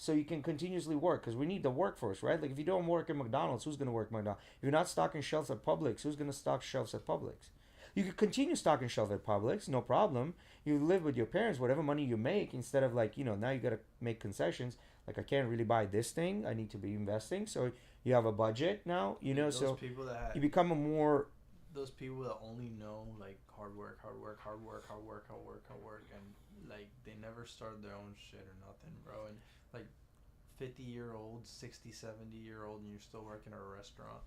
so you can continuously work, because we need the workforce, right? Like if you don't work at McDonald's, who's gonna work at McDonald's? If you're not stocking shelves at Publix, who's gonna stock shelves at Publix? You could continue stocking shelves at Publix, no problem. You live with your parents, whatever money you make, instead of like, now you gotta make concessions. Like I can't really buy this thing, I need to be investing. So you have a budget now, Those so people that you become a more those people that only know like hard work, hard work, hard work, hard work, hard work, hard work, and like they never started their own shit or nothing, bro. And like 50-year-old, 60, 70-year-old, and you're still working at a restaurant.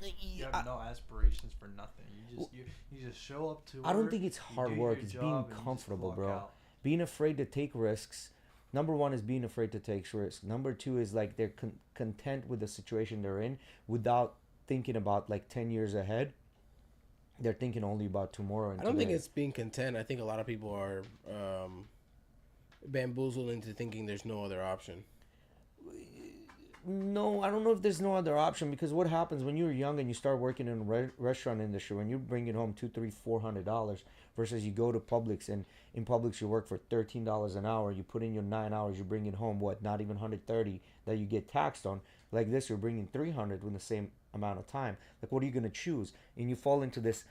You have no aspirations for nothing. You just show up to. I don't think it's hard work. It's being comfortable, bro. Out. Being afraid to take risks. Number one is being afraid to take risks. Number two is like they're content with the situation they're in without thinking about like 10 years ahead. They're thinking only about tomorrow. And I don't think it's being content. I think a lot of people are bamboozled into thinking there's no other option. No, I don't know if there's no other option, because what happens when you're young and you start working in the restaurant industry, when you're bringing home $200, $300, $400 versus you go to Publix, and in Publix you work for $13 an hour, you put in your 9 hours, you bring it home not even 130 that you get taxed on. Like this, you're bringing 300 with the same amount of time. Like what are you gonna choose? And you fall into this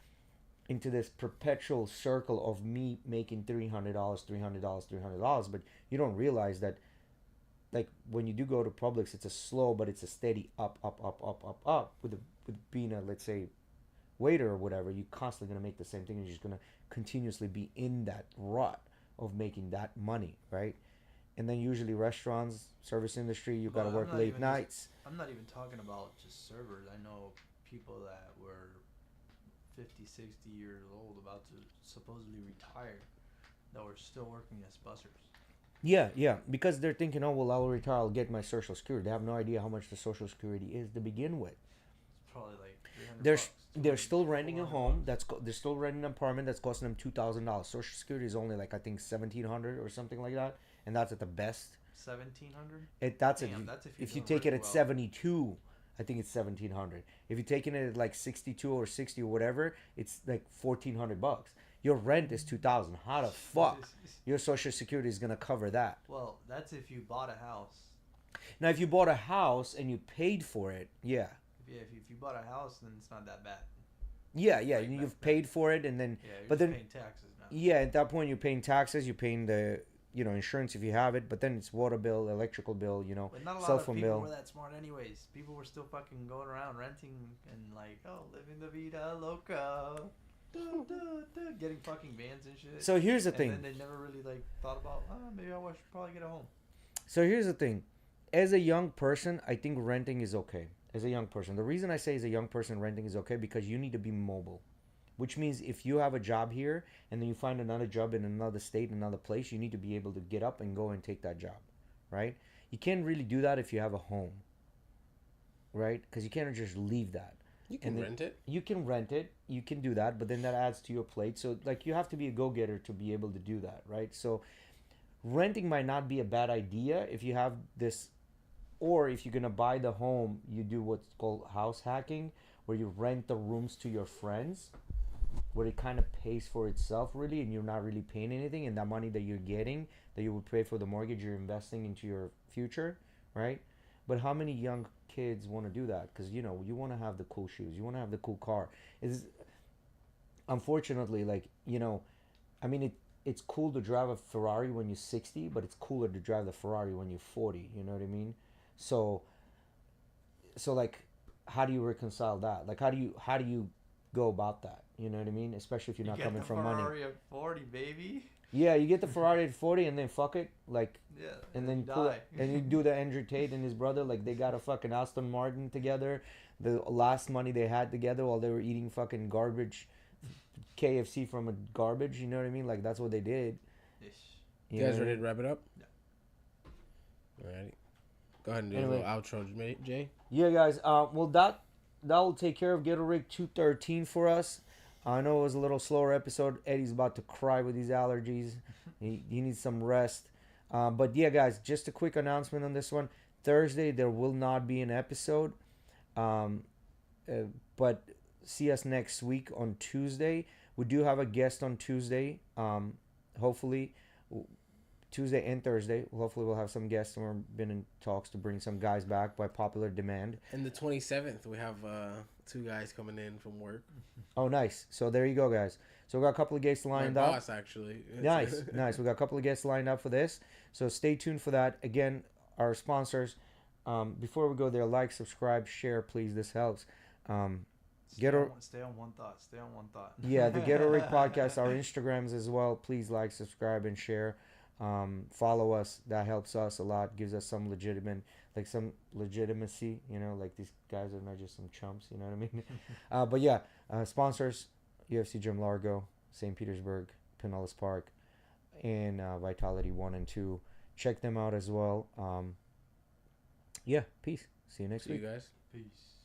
perpetual circle of me making $300, $300, but you don't realize that. Like when you do go to Publix, it's a slow, but it's a steady up. With being a, let's say, waiter or whatever, you're constantly gonna make the same thing, and you're just gonna continuously be in that rut of making that money, right? And then usually restaurants, service industry, you gotta work late nights. I'm not even talking about just servers. I know people that were 50, 60 years old, about to supposedly retire, that were still working as bussers. Yeah, because they're thinking, oh well, I'll retire, I'll get my Social Security. They have no idea how much the Social Security is to begin with. It's probably like $300. They're still renting a home. They're still renting an apartment that's costing them $2,000. Social Security is only like I think $1,700 or something like that, and that's at the best. 1,700. That's if you take it at 72. I think it's 1,700. If you're taking it at like 62 or 60 or whatever, it's like $1,400. Your rent is $2,000. How the fuck your Social Security is gonna cover that? Well, that's if you bought a house. Now, if you bought a house and you paid for it, yeah. Yeah, if you bought a house, then it's not that bad. Yeah, like you've paid for it, and then but then paying taxes now. Yeah, at that point you're paying taxes, you're paying the insurance if you have it, but then it's water bill, electrical bill, But not a lot cell of phone people bill. were that smart, anyways. People were still fucking going around renting and like, oh, living the vida loca. Getting fucking vans and shit. So here's the thing. And then they never really like thought about, maybe I should probably get a home. So here's the thing. As a young person, I think renting is okay. As a young person. The reason I say as a young person renting is okay, because you need to be mobile. Which means if you have a job here and then you find another job in another state, another place, you need to be able to get up and go and take that job. Right? You can't really do that if you have a home. Right? Because you can't just leave that. You can rent it. You can rent it. You can do that, but then that adds to your plate. So, like, you have to be a go-getter to be able to do that, right? So, renting might not be a bad idea if you have this, or if you're going to buy the home, you do what's called house hacking, where you rent the rooms to your friends, where it kind of pays for itself, really, and you're not really paying anything, and that money that you're getting, that you would pay for the mortgage, you're investing into your future, right? But how many young kids want to do that? Because you want to have the cool shoes, you want to have the cool car. Unfortunately, it's cool to drive a Ferrari when you're 60, but it's cooler to drive the Ferrari when you're 40. You know what I mean? So like, how do you reconcile that? Like, how do you go about that? You know what I mean? Especially if you're not coming from money. Ferrari at 40, baby. Yeah, you get the Ferrari at 40 and then fuck it, like, yeah, and then die. And you do the Andrew Tate and his brother, like they got a fucking Aston Martin together, the last money they had together while they were eating fucking garbage, KFC from a garbage. You know what I mean? Like that's what they did. You guys ready to wrap it up? Yeah. Alrighty. Go ahead and do a little outro, Jay. Yeah, guys. Well, that will take care of Ghetto Rig 213 for us. I know it was a little slower episode. Eddie's about to cry with these allergies. He needs some rest. But yeah, guys, just a quick announcement on this one. Thursday, there will not be an episode. But see us next week on Tuesday. We do have a guest on Tuesday. Hopefully. Tuesday and Thursday. Hopefully, we'll have some guests, and we've been in talks to bring some guys back by popular demand. And the 27th, we have 2 guys coming in from work. Oh, nice. So there you go, guys. So we got a couple of guests lined My up. boss, actually. Nice, nice. We got a couple of guests lined up for this. So stay tuned for that. Again, our sponsors. Before we go there, like, subscribe, share, please. This helps. Stay on one thought. Stay on one thought. Yeah, the Ghetto Rig podcast, our Instagrams as well. Please like, subscribe, and share. Follow us. That helps us a lot. Gives us some legitimacy. You know, like these guys are not just some chumps. You know what I mean? But yeah, sponsors: UFC Gym Largo, St. Petersburg, Pinellas Park, and Vitality 1 and 2. Check them out as well. Yeah, peace. See you next week. See you guys. Peace.